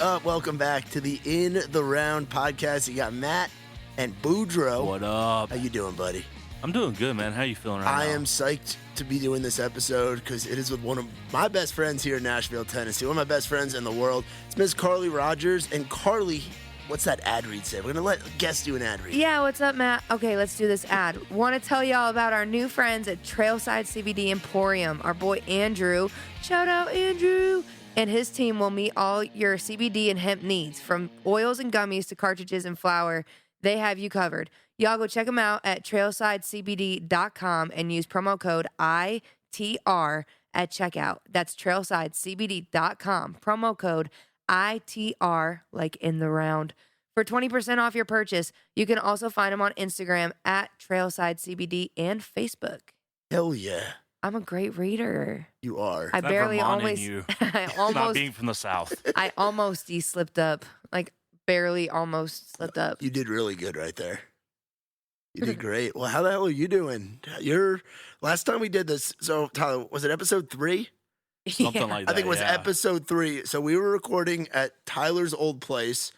up? Welcome back to the In the Round podcast. You got Matt and Boodro. What up? How you doing, buddy? I'm doing good, man. How you feeling right now? I am psyched to be doing this episode because it is with one of my best friends here in Nashville, Tennessee. One of my best friends in the world. It's Miss Carly Rogers. And Carly, what's that ad read say? We're going to let guests do an ad read. Yeah, what's up, Matt? Okay, let's do this ad. Want to tell y'all about our new friends at Trailside CBD Emporium. Our boy Andrew, shout out Andrew, and his team will meet all your CBD and hemp needs. From oils and gummies to cartridges and flour, they have you covered. Y'all go check them out at trailsidecbd.com and use promo code ITR at checkout. That's trailsidecbd.com. Promo code ITR, like in the round, for 20% off your purchase. You can also find them on Instagram at TrailsideCBD and Facebook. Hell yeah. I'm a great reader. You are. I That barely Vermont in almost, you. I Not almost, being from the South. I almost slipped up. Like barely almost slipped up. You did really good right there. You did great. Well, how the hell are you doing? Last time we did this, so Tyler, was it episode 3? Something like that. I think it was yeah. episode 3. So we were recording at Tyler's old place.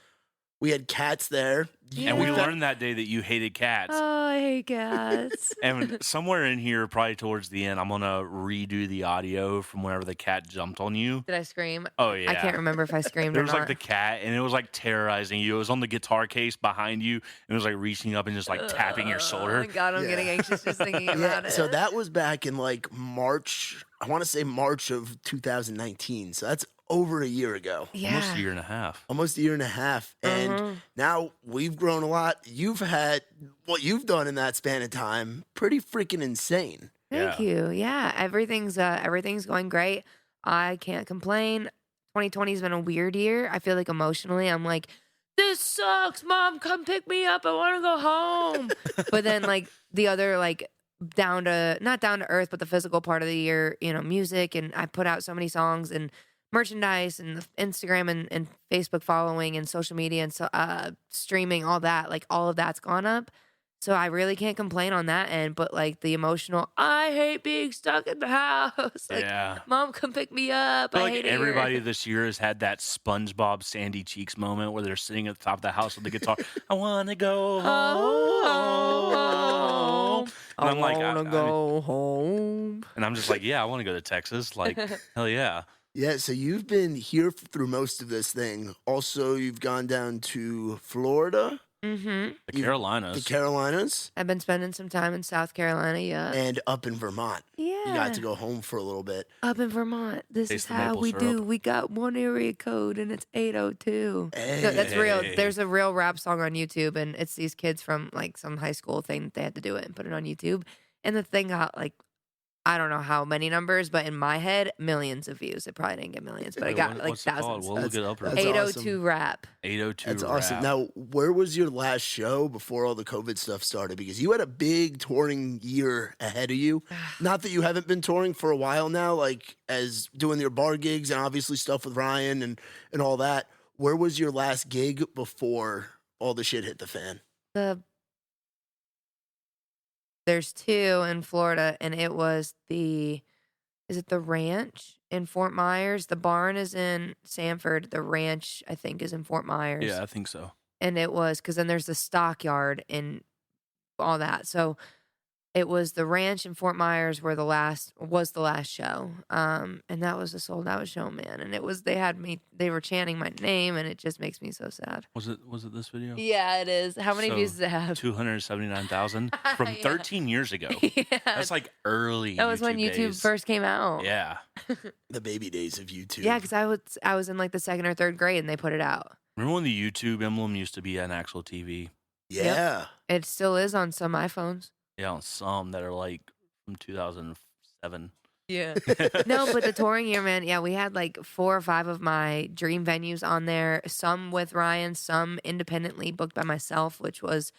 We had cats there. And we Yeah. learned that day that you hated cats. Oh, I hate cats. And somewhere in here, probably towards the end, I'm going to redo the audio from whenever the cat jumped on you. Did I scream? Oh, yeah. I can't remember if I screamed There or was not. like the cat, and it was like terrorizing you. It was on the guitar case behind you, and it was like reaching up and just like tapping your Oh shoulder. my God, I'm Yeah. getting anxious just thinking about it. So that was back in like March, I want to say March of 2019. So that's over a year ago. Almost a year and a half. Almost a year and a half. And now we've grown a lot. You've had what you've done in that span of time, pretty freaking insane. Thank you. Yeah, everything's going great. I can't complain. 2020 has been a weird year. I feel like emotionally, I'm like, this sucks. Mom, come pick me up. I want to go home. But then like the other like not down to earth, but the physical part of the year, music, and I put out so many songs and merchandise and the Instagram and Facebook following and social media and so streaming, all that, like all of that's gone up. So I really can't complain on that end, but like the emotional, I hate being stuck in the house. Like, Yeah. Mom, come pick me up. I feel I like hate it everybody here. this year has had that SpongeBob Sandy Cheeks moment where they're sitting at the top of the house with the guitar. I want to go home. And I'm like, I want to go home. and I'm just like, yeah, I want to go to Texas. Like, hell yeah. Yeah, so you've been here through most of this thing. Also, you've gone down to Florida, Mm-hmm. The Carolinas. the Carolinas, I've been spending some time in South Carolina, yeah. and up in Vermont. Yeah. You got to go home for a little bit. Up in Vermont. This Taste is the how maple we syrup. do. We got one area code and it's 802. Hey. No, that's real. Hey. There's a real rap song on YouTube and it's these kids from like some high school thing that they had to do it and put it on YouTube. And the thing got like, I don't know how many numbers, but in my head, millions of views. It probably didn't get millions, but it got like What's it called? thousands. We'll look it up. That's Real quick. 802 rap. 802 That's rap. awesome. Now, where was your last show before all the COVID stuff started? Because you had a big touring year ahead of you. Not that you haven't been touring for a while now, like as doing your bar gigs and obviously stuff with Ryan and all that. Where was your last gig before all the shit hit the fan? There's 2 in Florida, and it was is it the Ranch in Fort Myers? The barn is in Sanford. The ranch, I think, is in Fort Myers. Yeah, I think so. And it was, because then there's the stockyard and all that. So it was the ranch in Fort Myers where the last show. And that was a sold out show, man. And it was, they were chanting my name and it just makes me so sad. Was it this video? Yeah, it is. How many So, views does it have? 279,000 from Yeah. 13 years ago. Yeah. That's like early. That was when YouTube days. first came out. Yeah. The baby days of YouTube. Yeah, because I was in like the 2nd or 3rd grade and they put it out. Remember when the YouTube emblem used to be an actual TV? Yeah. It still is on some iPhones. Yeah, on some that are like from 2007. Yeah. No, but the touring year, man, yeah, we had like 4 or 5 of my dream venues on there, some with Ryan, some independently booked by myself, which was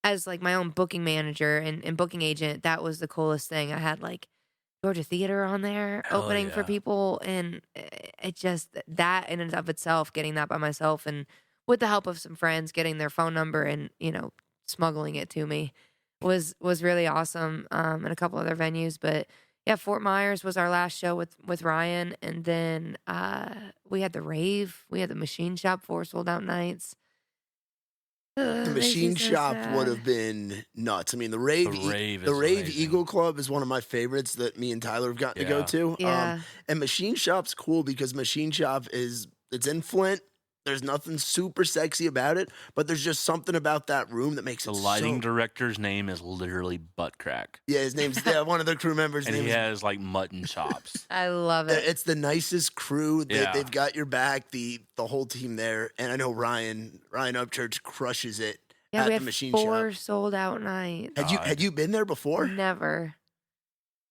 as like my own booking manager and booking agent. That was the coolest thing. I had like Georgia Theater on there Hell opening for yeah. people, and it just, that in and of itself, getting that by myself and with the help of some friends, getting their phone number and, smuggling it to me was really awesome, and a couple other venues. But Yeah, Fort Myers was our last show with Ryan, and then we had the rave. We had the Machine Shop 4 sold out nights. The Makes me Machine so Shop would sad. have been nuts. I mean, The Rave the is Rave amazing. Eagle Club is one of my favorites that me and Tyler have gotten to go Yeah. to. Yeah. And Machine Shop's cool because Machine Shop it's in Flint. There's nothing super sexy about it, but there's just something about that room that makes The it lighting so. director's name is literally Butt Crack, Yeah, his name's one of the crew members' and name he is. has like mutton chops. I love it. It's the nicest crew. Yeah. They've got your back. The whole team there, and I know Ryan Upchurch crushes it Yeah, at we the had Machine 4 Shop. sold out nights. Had you been there before? Never.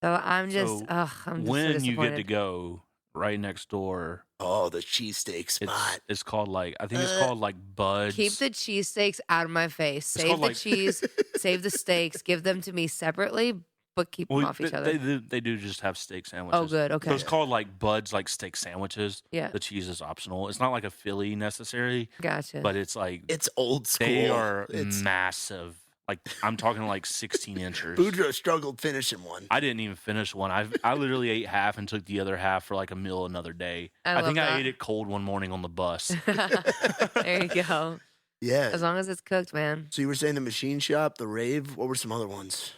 So I'm just, So I'm just so when you disappointed. get to go, right next door, Oh, the cheesesteak spot. it's called like I think it's called like Bud's. Keep the cheesesteaks out of my face. Save called, the like- cheese, save the steaks, give them to me separately, but keep them off each other. They do just have steak sandwiches. Oh, good. Okay. So it's called like Bud's like steak sandwiches. Yeah. The cheese is optional. It's not like a Philly necessarily, Gotcha. but it's like It's old school. they are It's massive. Like I'm talking like 16 inches. Boodro struggled finishing one. I didn't even finish one. I literally ate half and took the other half for like a meal another day. I think love I that. ate it cold one morning on the bus. There you go. Yeah. As long as it's cooked, man. So you were saying the Machine Shop, the Rave. What were some other ones?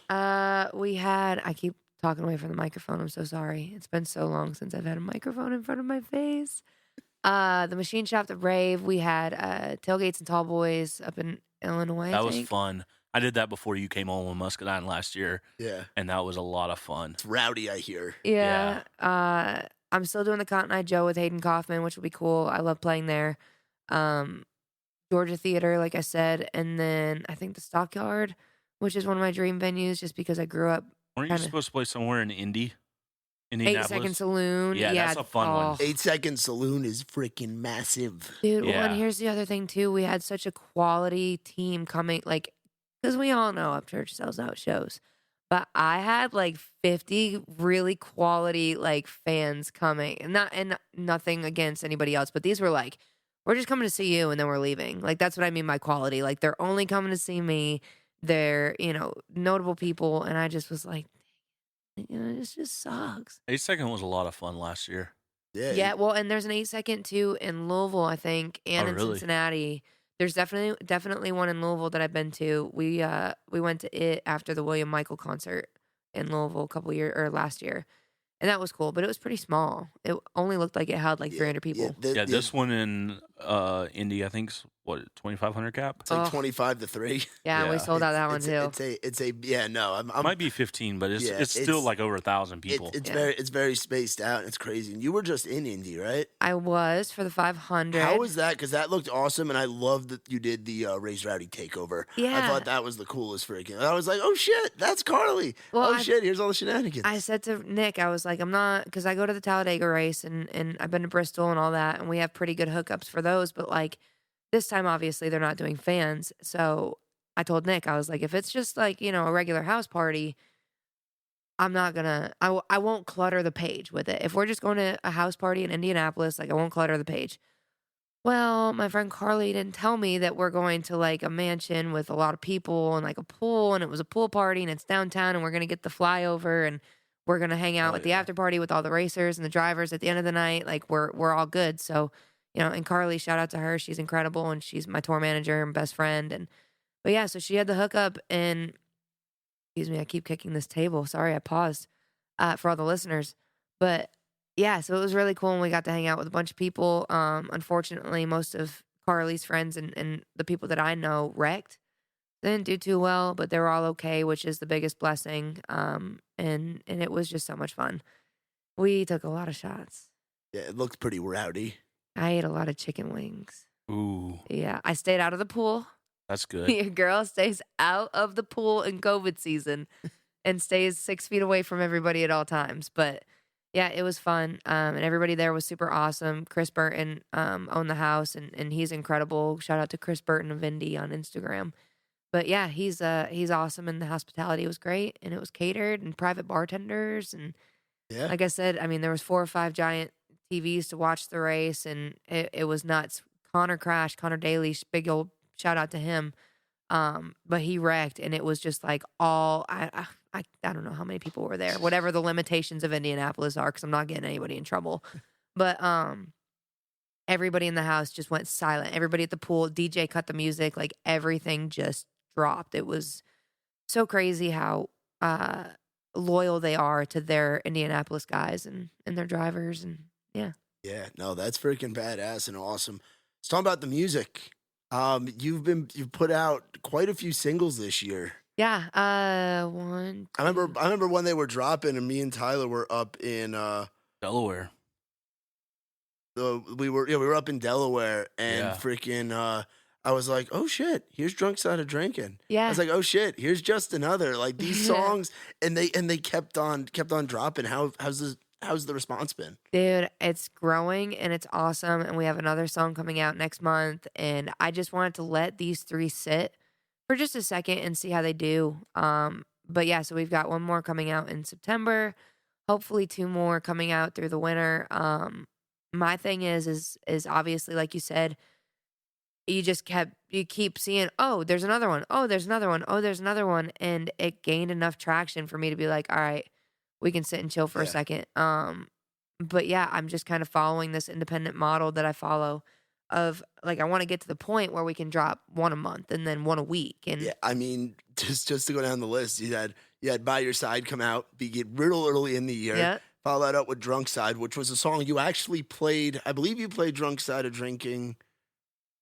We had, I keep talking away from the microphone. I'm so sorry. It's been so long since I've had a microphone in front of my face. The Machine Shop, the Rave. We had Tailgates and Tall Boys up in Illinois. That I was think. fun. I did that before you came on with Muscadine last year, Yeah. and that was a lot of fun. It's rowdy, I hear. Yeah. I'm still doing the Cotton Eye Joe with Hayden Kaufman, which will be cool. I love playing there. Georgia Theater, like I said, and then I think the Stockyard, which is one of my dream venues, just because I grew up. Weren't you Kinda. supposed to play somewhere in 8 Indianapolis? Second Saloon. Yeah, that's a fun one. 8-Second Saloon is freaking massive. Dude, well, and Yeah. here's the other thing too. We had such a quality team coming, like, because we all know Upchurch sells out shows, but I had like 50 really quality like fans coming, and nothing against anybody else, but these were like, we're just coming to see you, and then we're leaving. Like that's what I mean by quality. Like they're only coming to see me. They're notable people, and I just was like, this just sucks. 8-Second was a lot of fun last year. Yeah, well, and there's an 8-Second too in Louisville, I think, and Oh, in really? Cincinnati. There's definitely one in Louisville that I've been to. We went to it after the William Michael concert in Louisville last year, and that was cool. But it was pretty small. It only looked like it held like 300 people. This one in Indy, I think, 2,500 cap. It's like Ugh. 25 to 3. Yeah, we Yeah. sold out that one too. I'm Might be 15, but Yeah, it's still like over 1,000 people. Yeah. it's very spaced out and it's crazy. And you were just in Indy, right? I was for the 500. How was that? Because that looked awesome, and I loved that you did the Raised Rowdy takeover. I Yeah. thought that was the coolest freaking. I was like, oh shit, that's Carly. Well, Shit, here's all the shenanigans. I said to Nick, I was like, I'm not, because I go to the Talladega race and I've been to Bristol and all that, and we have pretty good hookups for those. But like this time, obviously, they're not doing fans. So I told Nick, I was like, if it's just like, a regular house party, I'm not gonna, I won't clutter the page with it. If we're just going to a house party in Indianapolis, like I won't clutter the page. Well, my friend Carly didn't tell me that we're going to like a mansion with a lot of people and like a pool, and it was a pool party and it's downtown, and we're gonna get the flyover, and we're gonna hang out Oh, at the yeah. after party with all the racers and the drivers at the end of the night. Like we're all good. So, and Carly, shout out to her. She's incredible, and she's my tour manager and best friend. But yeah, so she had the hookup, and excuse me, I keep kicking this table. Sorry, I paused for all the listeners. But yeah, so it was really cool, and we got to hang out with a bunch of people. Unfortunately, most of Carly's friends and the people that I know wrecked. They didn't do too well, but they were all okay, which is the biggest blessing. And it was just so much fun. We took a lot of shots. Yeah, it looked pretty rowdy. I ate a lot of chicken wings. Ooh, Yeah, I stayed out of the pool. that's good. Your girl stays out of the pool in COVID season and stays 6 feet away from everybody at all times. But yeah, it was fun. And everybody there was super awesome. Chris Burton owned the house, and he's incredible. Shout out to Chris Burton of Indy on Instagram. But yeah, he's awesome, and the hospitality was great, and it was catered and private bartenders. And Yeah. like I said, I mean, there was 4 or 5 giant TVs to watch the race, and it was nuts. Connor Daly, big old shout out to him. But he wrecked, and it was just like I I don't know how many people were there. Whatever the limitations of Indianapolis are, because I'm not getting anybody in trouble. But everybody in the house just went silent. Everybody at the pool, DJ cut the music, like everything just dropped. It was so crazy how loyal they are to their Indianapolis guys and their drivers, and yeah. Yeah, no, that's freaking badass and awesome. Let's talk about the music. You've put out quite a few singles this year. Yeah, one. I remember when they were dropping, and me and Tyler were up in Delaware. we were up in Delaware, and Yeah. freaking I was like, oh shit, here's Drunk Side of Drinking. I Yeah. was like, oh shit, here's Just Another. Like these songs, and they kept on dropping. How's the response been? Dude, it's growing and it's awesome. And we have another song coming out next month. And I just wanted to let these 3 sit for just a second and see how they do. But yeah, so we've got one more coming out in September. Hopefully 2 more coming out through the winter. My thing is obviously, like you said, you keep seeing, oh, there's another one. Oh, there's another one. Oh, there's another one. And it gained enough traction for me to be like, all right, we can sit and chill for a second. But yeah, I'm just kind of following this independent model that I follow of like, I want to get to the point where we can drop 1 a month and then 1 a week. And Yeah, I mean, just to go down the list, you had By Your Side come out, begin real early in the year. yeah, Follow that up with Drunk Side, which was a song you actually played. I believe you played Drunk Side of Drinking.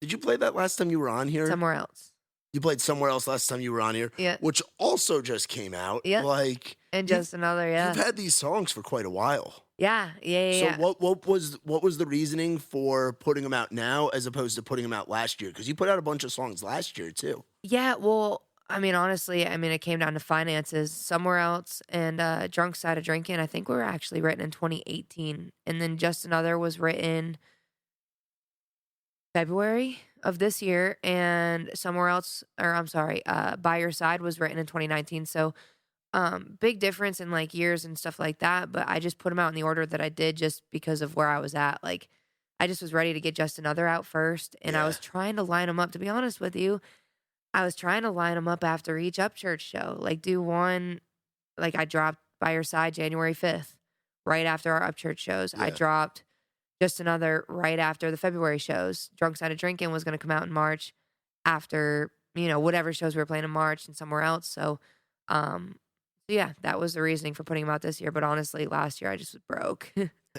Did you play that last time you were on here? somewhere else. You played Somewhere Else last time you were on here, Yeah. which also just came out. Yeah. Like, And just another, yeah. you've had these songs for quite a while. Yeah. So what was the reasoning for putting them out now as opposed to putting them out last year? Because you put out a bunch of songs last year too. Yeah, well, I mean, honestly, it came down to finances. Somewhere Else and Drunk Side of Drinking, I think we were actually written in 2018. And then Just Another was written February of this year. And Somewhere Else, or I'm sorry, By Your Side was written in 2019. So big difference in like years and stuff like that. But I just put them out in the order that I did just because of where I was at. Like, I just was ready to get Just Another out first. And I was trying to line them up, to be honest with you. I was trying to line them up after each Upchurch show. Like, do one, like, I dropped By Your Side January 5th, right after our Upchurch shows. I dropped Just Another right after the February shows. Drunk Side of Drinking was going to come out in March after, whatever shows we were playing in March and Somewhere Else. So, yeah, that was the reasoning for putting them out this year. But honestly, last year I just was broke.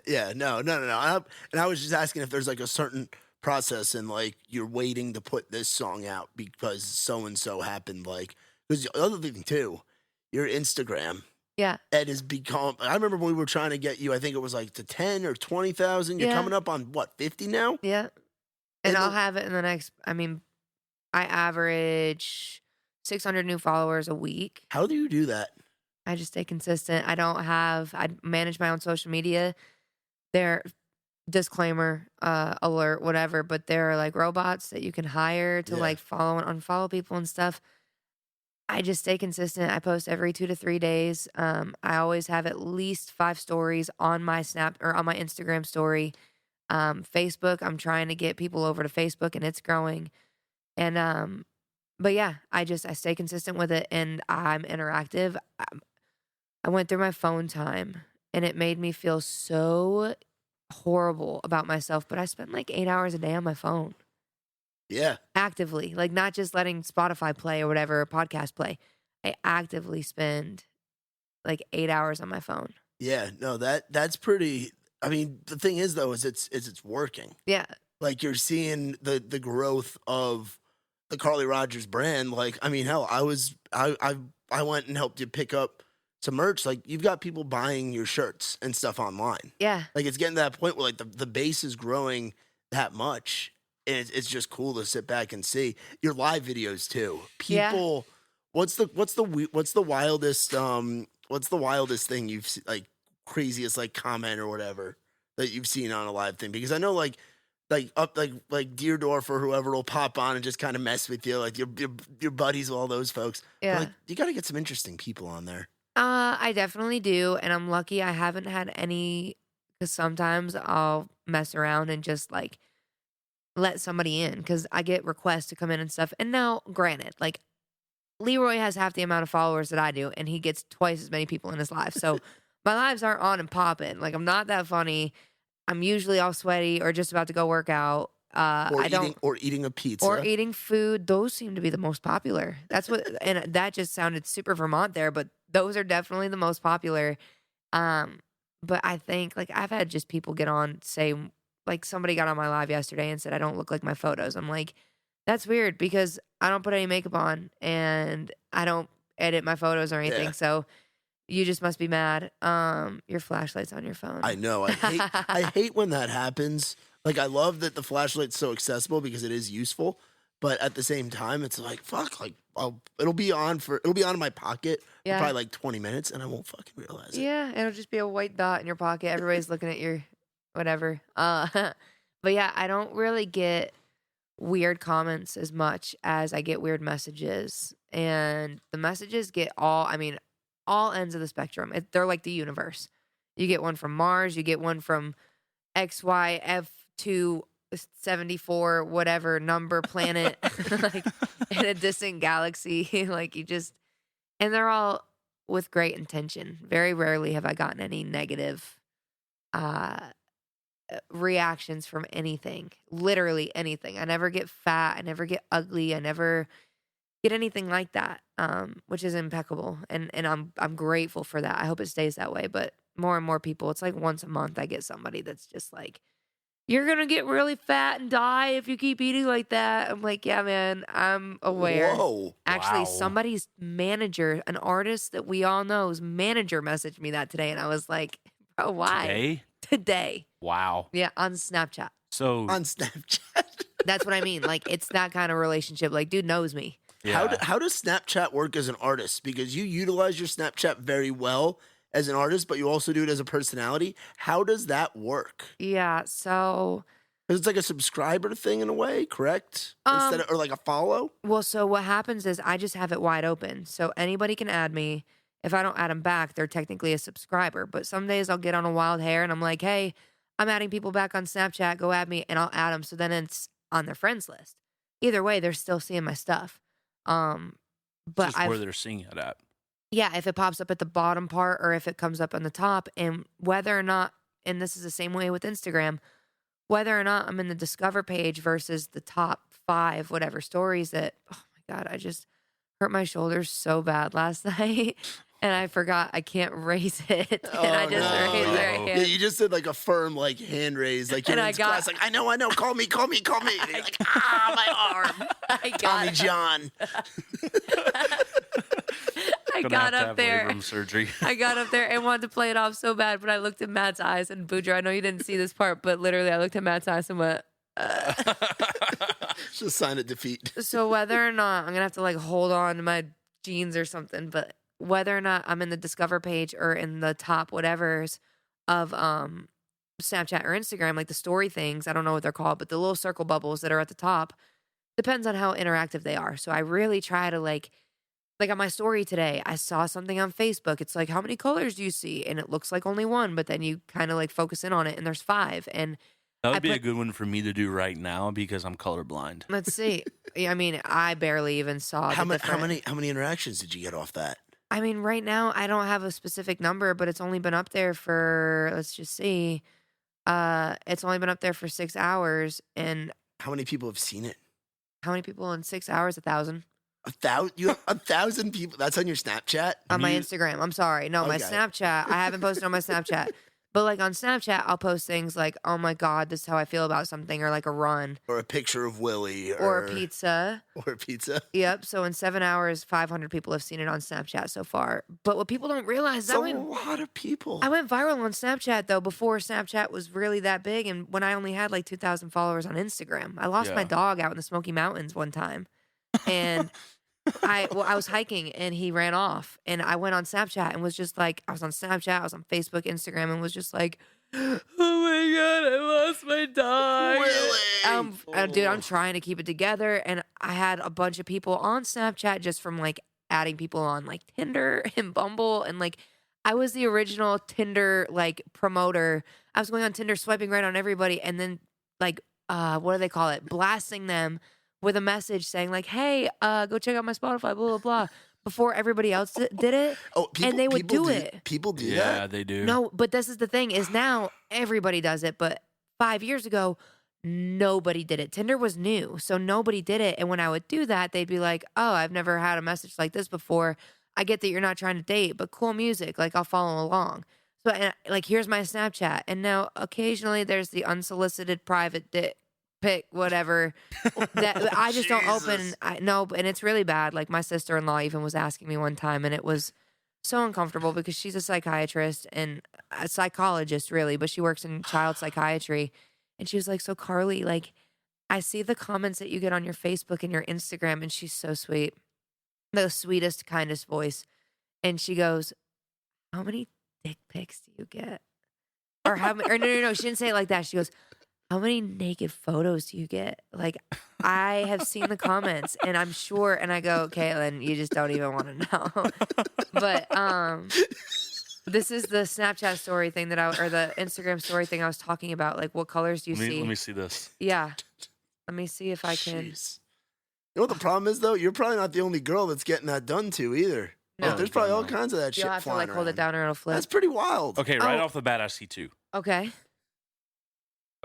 Yeah, no. And I was just asking if there's like a certain process and like you're waiting to put this song out because so and so happened. Like, because the other thing too, your Instagram. Yeah. It has become. I remember when we were trying to get you. I think it was like to 10 or 20,000. You're coming up on what, 50 now? Yeah. And I'll have it in the next. I average 600 new followers a week. How do you do that? I just stay consistent. I manage my own social media. They're disclaimer, alert, whatever, but they're like robots that you can hire to like follow and unfollow people and stuff. I just stay consistent. I post every 2 to 3 days. I always have at least 5 stories on my Snap or on my Instagram story. Facebook, I'm trying to get people over to Facebook and it's growing. And, but yeah, I stay consistent with it and I'm interactive. I went through my phone time and it made me feel so horrible about myself, but I spend like 8 hours a day on my phone. Yeah. Actively, like not just letting Spotify play or whatever, or podcast play. I actively spend like 8 hours on my phone. Yeah, no, that's pretty. I mean, the thing is though, is it's working. Yeah. Like you're seeing the growth of the Carly Rogers brand. Like, I mean, hell, I went and helped you pick up some merch. Like you've got people buying your shirts and stuff online. Yeah. Like it's getting to that point where like the base is growing that much. And it's just cool to sit back and see your live videos too. People, what's the wildest thing you've seen, like craziest like comment or whatever that you've seen on a live thing? Because I know like Deerdorf or whoever will pop on and just kind of mess with you, like your buddies, all those folks. Yeah. But, like, you got to get some interesting people on there. I definitely do, and I'm lucky I haven't had any. Because sometimes I'll mess around and just like let somebody in because I get requests to come in and stuff. And now, granted, like Leroy has half the amount of followers that I do, and he gets twice as many people in his live. So my lives aren't on and popping. Like, I'm not that funny. I'm usually all sweaty or just about to go work out. Or eating a pizza. Or eating food. Those seem to be the most popular. That's what, and that just sounded super Vermont there, but those are definitely the most popular. But I think, like, I've had just people get on, say, like, somebody got on my live yesterday and said, I don't look like my photos. I'm like, that's weird because I don't put any makeup on and I don't edit my photos or anything. Yeah. So you just must be mad. Your flashlight's on your phone. I know. I hate when that happens. Like, I love that the flashlight's so accessible because it is useful. But at the same time, it's like, fuck, like, it'll be on in my pocket for probably like 20 minutes and I won't fucking realize it. Yeah, it'll just be a white dot in your pocket. Everybody's looking at your whatever. But yeah, I don't really get weird comments as much as I get weird messages. And the messages get all ends of the spectrum. They're like the universe. You get one from Mars, you get one from XYF274 whatever number planet like in a distant galaxy. Like, and they're all with great intention. Very rarely have I gotten any negative reactions from anything. Literally anything. I never get fat. I never get ugly. I never get anything like that, which is impeccable. And I'm grateful for that. I hope it stays that way. But more and more people, it's like once a month I get somebody that's just like, you're going to get really fat and die if you keep eating like that. I'm like, yeah, man, I'm aware. Whoa. Actually, Wow. somebody's manager, an artist that we all know's manager messaged me that today. And I was like, bro, why? Today. Wow. Yeah, on Snapchat. So On Snapchat. That's what I mean. Like, it's that kind of relationship. Like, dude knows me. yeah. How does Snapchat work as an artist? Because you utilize your Snapchat very well as an artist, but you also do it as a personality. How does that work? Yeah, so... Because it's like a subscriber thing in a way, correct? Or like a follow? Well, so what happens is I just have it wide open. So anybody can add me. If I don't add them back, they're technically a subscriber. But some days I'll get on a wild hair and I'm like, hey, I'm adding people back on Snapchat. Go add me and I'll add them. So then it's on their friends list. Either way, they're still seeing my stuff. But just where they're seeing it at. yeah, if it pops up at the bottom part or if it comes up on the top, and whether or not, and this is the same way with Instagram, whether or not I'm in the discover page versus the top 5 whatever stories that, oh my God, I just hurt my shoulders so bad last night and I forgot I can't raise it. And I just raised their hand. Yeah, you just did like a firm like hand raise, like you're And in class, like I know, call me. And you're like, my arm. I Call me got, John. I Gonna got have to up have there. labrum surgery. I got up there and wanted to play it off so bad, but I looked at Matt's eyes and Boodro, I know you didn't see this part, but literally I looked at Matt's eyes and went, It's a sign of defeat. So whether or not I'm gonna have to like hold on to my jeans or something, but whether or not I'm in the discover page or in the top whatever's of Snapchat or Instagram, like the story things, I don't know what they're called, but the little circle bubbles that are at the top, depends on how interactive they are. So I really try to like on my story today, I saw something on Facebook. It's like, how many colors do you see? And it looks like only one, but then you kind of like focus in on it and there's 5. And That would I be a put- good one for me to do right now because I'm colorblind. let's see. I mean, I barely even saw How the different- many interactions did you get off that? I mean, right now I don't have a specific number, but it's only been up there for, let's just see. It's only been up there for 6 hours. And How many people have seen it? how many people in 6 hours? 1,000 1,000? You have 1,000 people. That's on your Snapchat? on my You- Instagram. I'm sorry. No, my Okay. Snapchat. I haven't posted on my Snapchat. But like on Snapchat, I'll post things like, oh my God, this is how I feel about something, or like a run, Or a picture of Willie. or a pizza. Or a pizza. Yep. So in 7 hours, 500 people have seen it on Snapchat so far. But what people don't realize is It's a I went lot of people. went viral on Snapchat though before Snapchat was really that big, and when I only had like 2,000 followers on Instagram. I lost my Yeah. dog out in the Smoky Mountains one time, and I was hiking and he ran off, and I went on Snapchat and was just like, I was on Snapchat, I was on Facebook, Instagram, and was just like, oh my God, I lost my dog. Willie! Dude, I'm trying to keep it together, and I had a bunch of people on Snapchat just from like adding people on like Tinder and Bumble, and like I was the original Tinder like promoter. I was going on Tinder, swiping right on everybody, and then like what do they call it? Blasting them with a message saying like, "Hey, go check out my Spotify, blah blah blah," before everybody else did it, Oh, and they would do it. People do Yeah, that? they do. No, but this is the thing: is now everybody does it, but 5 years ago, nobody did it. Tinder was new, so nobody did it. And when I would do that, they'd be like, "Oh, I've never had a message like this before. I get that you're not trying to date, but cool music. Like I'll follow along." So, and, like, here's my Snapchat, and now occasionally there's the unsolicited private dick pic, whatever. That I just don't open. No, and it's really bad. Like my sister-in-law even was asking me one time, and it was so uncomfortable because she's a psychiatrist and a psychologist, really, but she works in child psychiatry. And she was like, "So Carly, like, I see the comments that you get on your Facebook and your Instagram," and she's so sweet, the sweetest, kindest voice. And she goes, "How many dick pics do you get?" Or how many? Or no, she didn't say it like that. She goes, "How many naked photos do you get?" Like, I have seen the comments, and I'm sure. And I go, "Caitlin, you just don't even want to know." But this is the Snapchat story thing or the Instagram story thing I was talking about. Like, what colors do you see? Let me see this. Yeah, let me see if I can. Jeez. You know what the problem is, though? You're probably not the only girl that's getting that done to either. No. Like, there's probably all kinds of that shit You'll have to flying like hold it around. down or it'll flip. That's pretty wild. Okay, right Oh. off the bat, I see 2. Okay,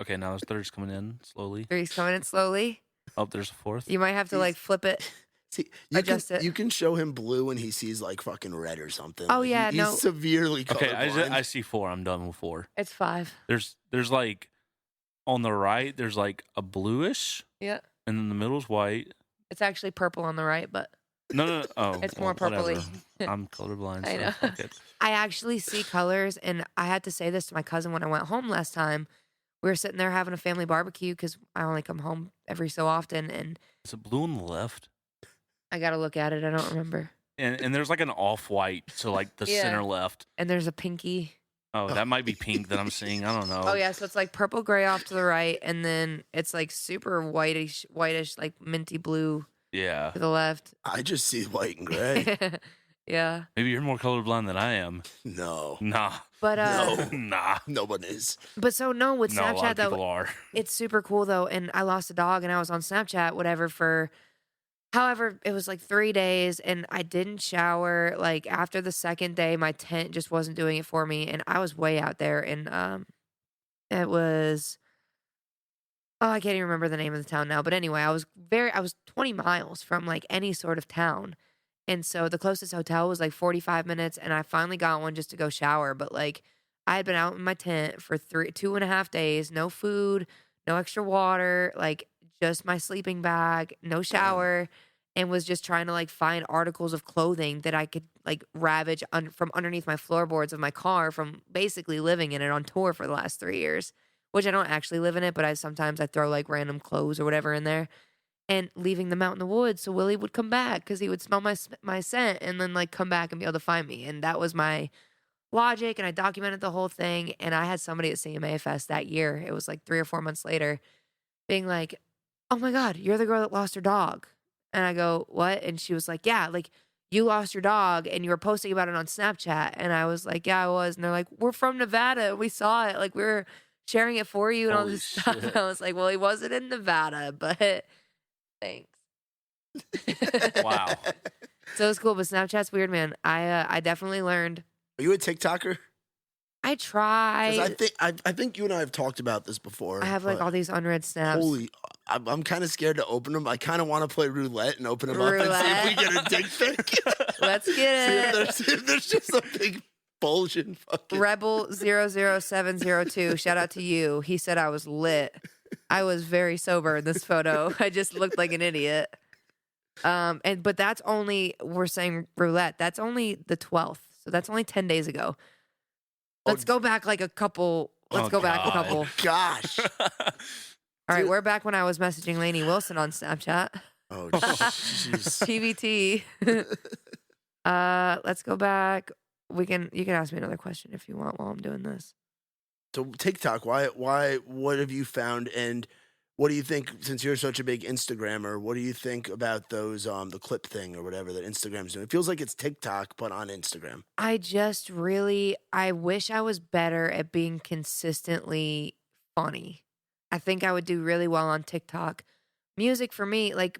Okay, now there's 3's coming in slowly. three's coming in slowly. Oh, there's a 4th. You might have to like flip it. See, Adjust it. you can show him blue when he sees like fucking red or something. Oh, Like, yeah, he's no. severely Okay, colorblind. I see 4. I'm done with 4. It's 5. There's like on the right, there's like a bluish, Yeah, and then the middle's white. it's actually purple on the right, but No. Oh, It's more whatever. purpley. I'm colorblind. I So know. fuck it. I actually see colors. And I had to say this to my cousin when I went home last time. We were sitting there having a family barbecue because I only come home every so often, and Is it blue on the left? I got to look at it. I don't remember. And there's like an off white to like the Yeah. center left. And there's a pinky. Oh, that might be pink that I'm seeing. I don't know. Oh yeah, so it's like purple gray off to the right, and then it's like super whitish, like minty blue Yeah. to the left. I just see white and gray. Yeah, Maybe you're more colorblind than I am. No. Nah. but No. Nah. No one is. but so no, with No, a lot Snapchat of people though, are. it's super cool though. And I lost a dog, and I was on Snapchat, whatever, for however it was like 3 days, and I didn't shower. Like after the second day, my tent just wasn't doing it for me, and I was way out there, and it was. Oh, I can't even remember the name of the town now. But anyway, I was 20 miles from like any sort of town. And so the closest hotel was like 45 minutes. And I finally got one just to go shower. But like I had been out in my tent for 2.5 days, no food, no extra water, like just my sleeping bag, no shower, and was just trying to like find articles of clothing that I could like ravage from underneath my floorboards of my car from basically living in it on tour for the last 3 years. Which I don't actually live in it, but sometimes I throw like random clothes or whatever in there, and leaving them out in the woods so Willie would come back because he would smell my scent and then like come back and be able to find me. And that was my logic, and I documented the whole thing. And I had somebody at CMA Fest that year, it was like 3 or 4 months later, being like, "Oh my God, you're the girl that lost her dog." And I go, "What?" And she was like, "Yeah, like you lost your dog and you were posting about it on Snapchat." And I was like, "Yeah, I was." And they're like, "We're from Nevada. We saw it. Like we were sharing it for you and all Holy this stuff." shit. I was like, "Well, he wasn't in Nevada, but thanks." Wow. So it's cool, but Snapchat's weird, man. I definitely learned. Are you a TikToker? I try. 'Cause I think you and I have talked about this before. I have like but all these unread snaps. Holy, I'm kind of scared to open them. I kind of want to play roulette and open them up and see if we get a dick pic. Let's See get it. if there's just a big bulging fucking. Rebel00702. Shout out to you. He said I was lit. I was very sober in this photo. I just looked like an idiot. But that's only, we're saying roulette. That's only the 12th. So that's only 10 days ago. Let's go back like a couple. Let's Oh, go back a God. couple. Gosh. All right, we're back when I was messaging Lainey Wilson on Snapchat. Oh, jeez. TBT. Let's go back. You can ask me another question if you want while I'm doing this. So TikTok, what have you found, and what do you think, since you're such a big Instagrammer, what do you think about those, the clip thing or whatever that Instagram's doing? It feels like it's TikTok, but on Instagram. I wish I was better at being consistently funny. I think I would do really well on TikTok, music for me, like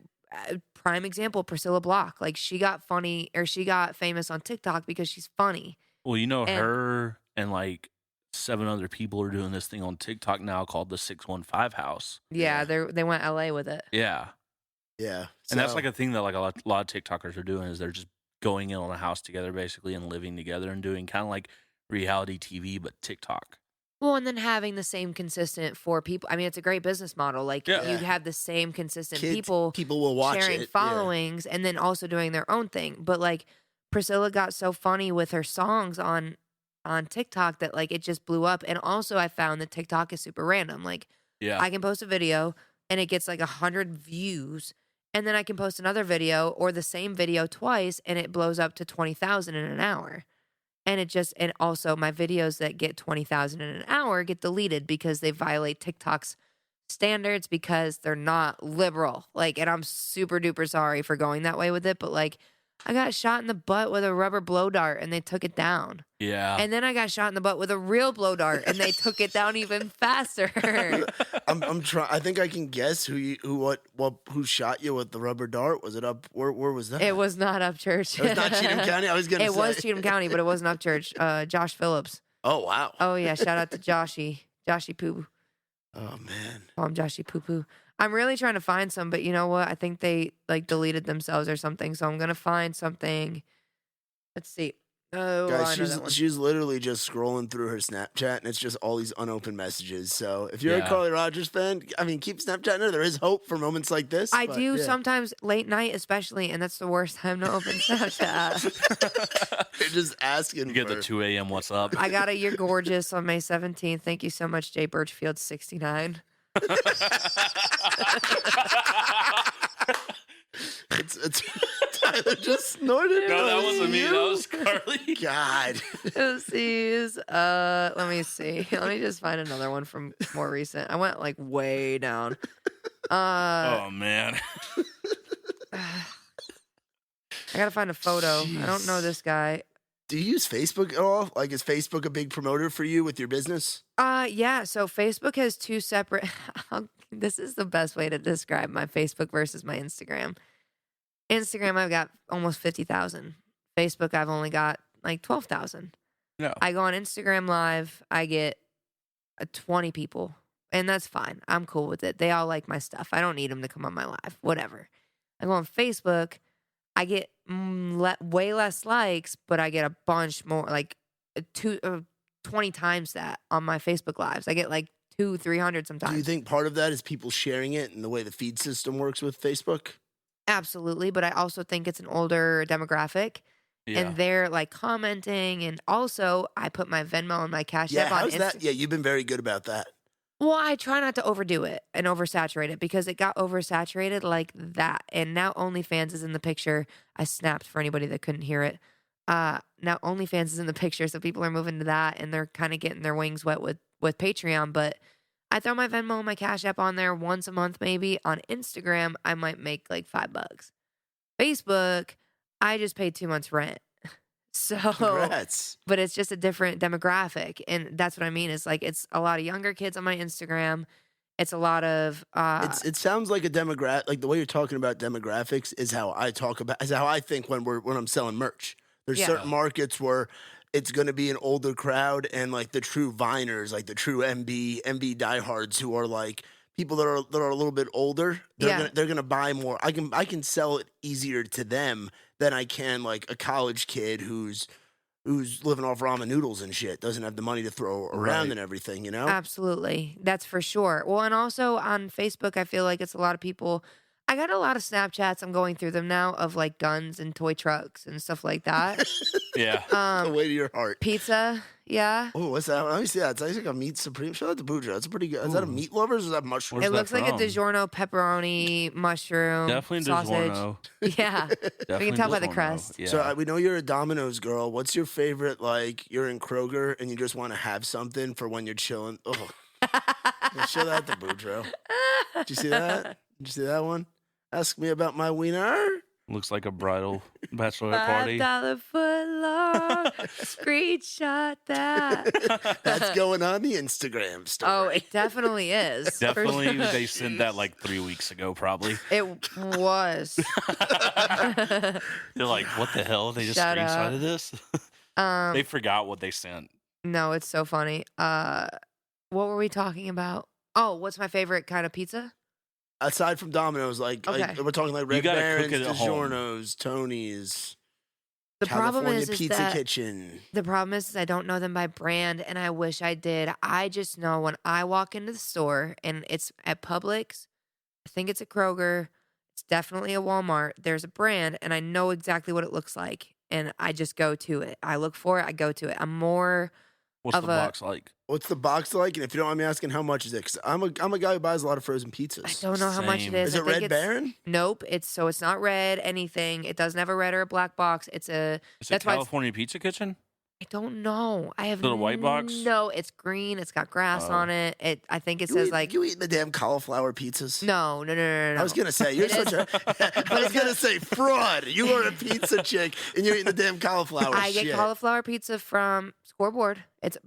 prime example, Priscilla Block. Like she got famous on TikTok because she's funny. Well, And her and like 7 other people are doing this thing on TikTok now called the 615 House. yeah, they went LA with it. Yeah. Yeah. And that's like a thing that like a lot of TikTokers are doing is they're just going in on a house together basically and living together and doing kind of like reality TV, but TikTok. Well, and then having the same consistent 4 people. I mean, it's a great business model. Like Yeah. you have the same consistent People will watch sharing it. followings and then also doing their own thing. But like Priscilla got so funny with her songs on TikTok that like it just blew up. And also I found that TikTok is super random. Like Yeah. I can post a video and it gets like 100 views. And then I can post another video or the same video twice and it blows up to 20,000 in an hour. And also my videos that get 20,000 in an hour get deleted because they violate TikTok's standards because they're not liberal. Like, and I'm super duper sorry for going that way with it, but like I got shot in the butt with a rubber blow dart and they took it down. Yeah. And then I got shot in the butt with a real blow dart and they took it down even faster. I'm trying. I think I can guess who shot you with the rubber dart. Was it up? Where was that? It was not Upchurch. It was not Cheatham County. I was gonna say It was Cheatham County, but it wasn't Upchurch. Josh Phillips. Oh wow. Oh yeah, shout out to Joshy Poo. Oh man. Call him Joshy Poo Poo. I'm really trying to find some, but you know what? I think they like deleted themselves or something. So I'm gonna find something. Let's see. Oh, Guys, I know that one. she's literally just scrolling through her Snapchat and it's just all these unopened messages. So if you're a Yeah. Carly Rogers fan, I mean, keep Snapchatting her. There is hope for moments like this. I but, do yeah. sometimes late night, especially, and that's the worst time to open Snapchat. You're just asking. You get for... the 2 a.m. what's up. I got a You're Gorgeous on May 17th. Thank you so much, Jay Birchfield 69. It's Tyler just snorted. No, that wasn't me. That was Carly. God. Let me see. Let me just find another one from more recent. I went like way down. Oh man. I gotta find a photo. I don't know this guy. Do you use Facebook at all? Like, is Facebook a big promoter for you with your business? Yeah. So Facebook has 2 separate. This is the best way to describe my Facebook versus my Instagram. Instagram, I've got almost 50,000. Facebook, I've only got like 12,000. No. I go on Instagram Live, I get 20 people, and that's fine. I'm cool with it. They all like my stuff. I don't need them to come on my live. Whatever. I go on Facebook, I get way less likes, but I get a bunch more, like 20 times that on my Facebook Lives. I get like 200-300 sometimes. Do you think part of that is people sharing it and the way the feed system works with Facebook? Absolutely, but I also think it's an older demographic. Yeah. And they're like commenting, and also I put my Venmo and my Cash Yeah, App on how's that? Instagram. Yeah, you've been very good about that. Well, I try not to overdo it and oversaturate it because it got oversaturated like that. And now OnlyFans is in the picture. I snapped for anybody that couldn't hear it. Now OnlyFans is in the picture, so people are moving to that, and they're kind of getting their wings wet with Patreon. But I throw my Venmo and my Cash App on there once a month, maybe. On Instagram, I might make like $5. Facebook, I just paid 2 months rent. So, Congrats. but it's just a different demographic. And that's what I mean. It's like, it's a lot of younger kids on my Instagram. It's a lot of, It sounds like a demographic. Like the way you're talking about demographics is how I think when I'm selling merch. There's Yeah. certain markets where it's going to be an older crowd, and like the true Viners, like the true MB diehards, who are like people that are a little bit older. They're gonna buy more. I can sell it easier to them than I can like a college kid who's living off ramen noodles and shit, doesn't have the money to throw around Right. and everything, you know? absolutely. That's for sure. Well, and also on Facebook, I feel like it's a lot of people. I got a lot of Snapchats. I'm going through them now of like guns and toy trucks and stuff like that. Yeah. The way to your heart. Pizza. Yeah. Oh, what's that? Let me see that. It's like a meat supreme. Shout out to Boodro. That's a pretty good. Is that a meat lovers or is that mushroom? Where's It that looks like a from? DiGiorno pepperoni mushroom Definitely sausage. DiGiorno. Yeah. Definitely We can tell by the DiGiorno. crust. Yeah. So we know you're a Dominoes girl. What's your favorite? Like you're in Kroger and you just want to have something for when you're chilling. Oh, yeah, show that to Boodro. Did you see that? Did you see that one? Ask me about my wiener. Looks like a bridal bachelorette party. $5 foot long. Screenshot that. That's going on the Instagram story. Oh, it definitely is. for Definitely, sure. they sent that like 3 weeks ago, probably. It was. They're like, what the hell? They just Shut up. screenshotted this? They forgot what they sent. No, it's so funny. What were we talking about? Oh, what's my favorite kind of pizza? Aside from Dominoes, like Okay. we're talking like Red gotta Barons, cook it at home. DiGiorno's, Tony's, The problem California is Pizza that Kitchen. the problem is I don't know them by brand, and I wish I did. I just know when I walk into the store, and it's at Publix, I think it's a Kroger, it's definitely a Walmart. There's a brand, and I know exactly what it looks like, and I just go to it. I look for it, I go to it. I'm more What's of the a- box like? What's the box like? And if you don't mind me asking, how much is it? Because I'm a guy who buys a lot of frozen pizzas. I don't know how much it Same. is. Is I it think Red it's- Baron? Nope. It's not red anything. It doesn't have a red or a black box. It's a. Is it That's why it's- California Pizza Kitchen? I don't know. I have Is it a white box? No, it's green. It's got grass Oh. on it. I think it You says eat, like you eat the damn cauliflower pizzas. no. I was gonna say you're It such is- a. I was gonna say fraud. You are a pizza chick and you're eating the damn cauliflower. I get shit. cauliflower pizza from Scoreboard. It's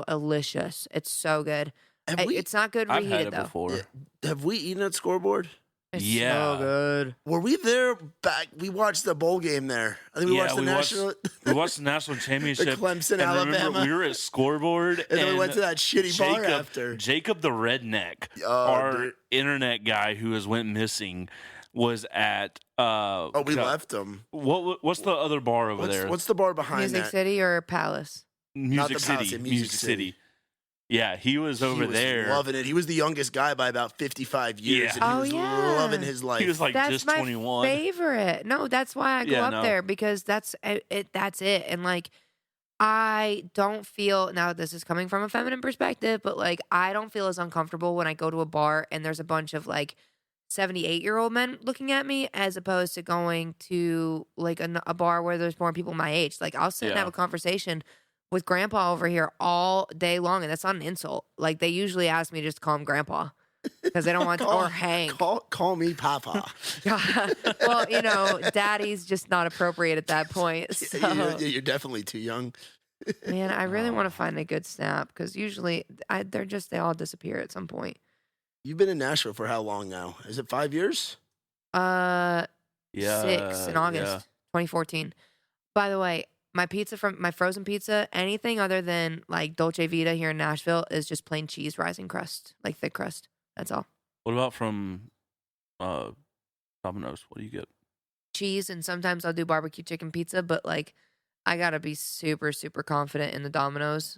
delicious. It's so good. Have we, It's not good I've had reheated it though. before. have we eaten at Scoreboard? It's Yeah. so good. Were we there back? We watched the bowl game there. I think we Yeah, watched the we watched- national. We watched the national championship. Clemson, and remember, Alabama. we were at Scoreboard, And then we went to that shitty bar after. Jacob the Redneck, Oh, our dude. internet guy who has went missing, was at. Oh, we God, left them. What's the other bar over there? What's the bar behind Music that? City or Palace? Music the City. Palace, yeah, Music City. Yeah, he was over He was there. loving it. He was the youngest guy by about 55 years, Yeah. and he Oh, was yeah. loving his life. He was like That's just my 21. favorite. No, that's why I go Yeah, up no. there because that's it. That's it. And like, I don't feel now. This is coming from a feminine perspective, but like, I don't feel as uncomfortable when I go to a bar and there's a bunch of like 78-year-old men looking at me as opposed to going to like a bar where there's more people my age. Like, I'll sit and Yeah. have a conversation with grandpa over here all day long, and that's not an insult. Like, they usually ask me just to call him grandpa because they don't want to, or Hank. Call me Papa. Well, you know, daddy's just not appropriate at that point. So, You're definitely too young. man, I really want to find a good snap because usually they all disappear at some point. You've been in Nashville for how long now? Is it 5 years? Yeah, 6 in August, yeah. 2014. By the way, my frozen pizza, anything other than like Dolce Vita here in Nashville is just plain cheese rising crust, like thick crust. That's all. What about from Dominoes? What do you get? Cheese, and sometimes I'll do barbecue chicken pizza, but like I gotta be super, super confident in the Dominoes.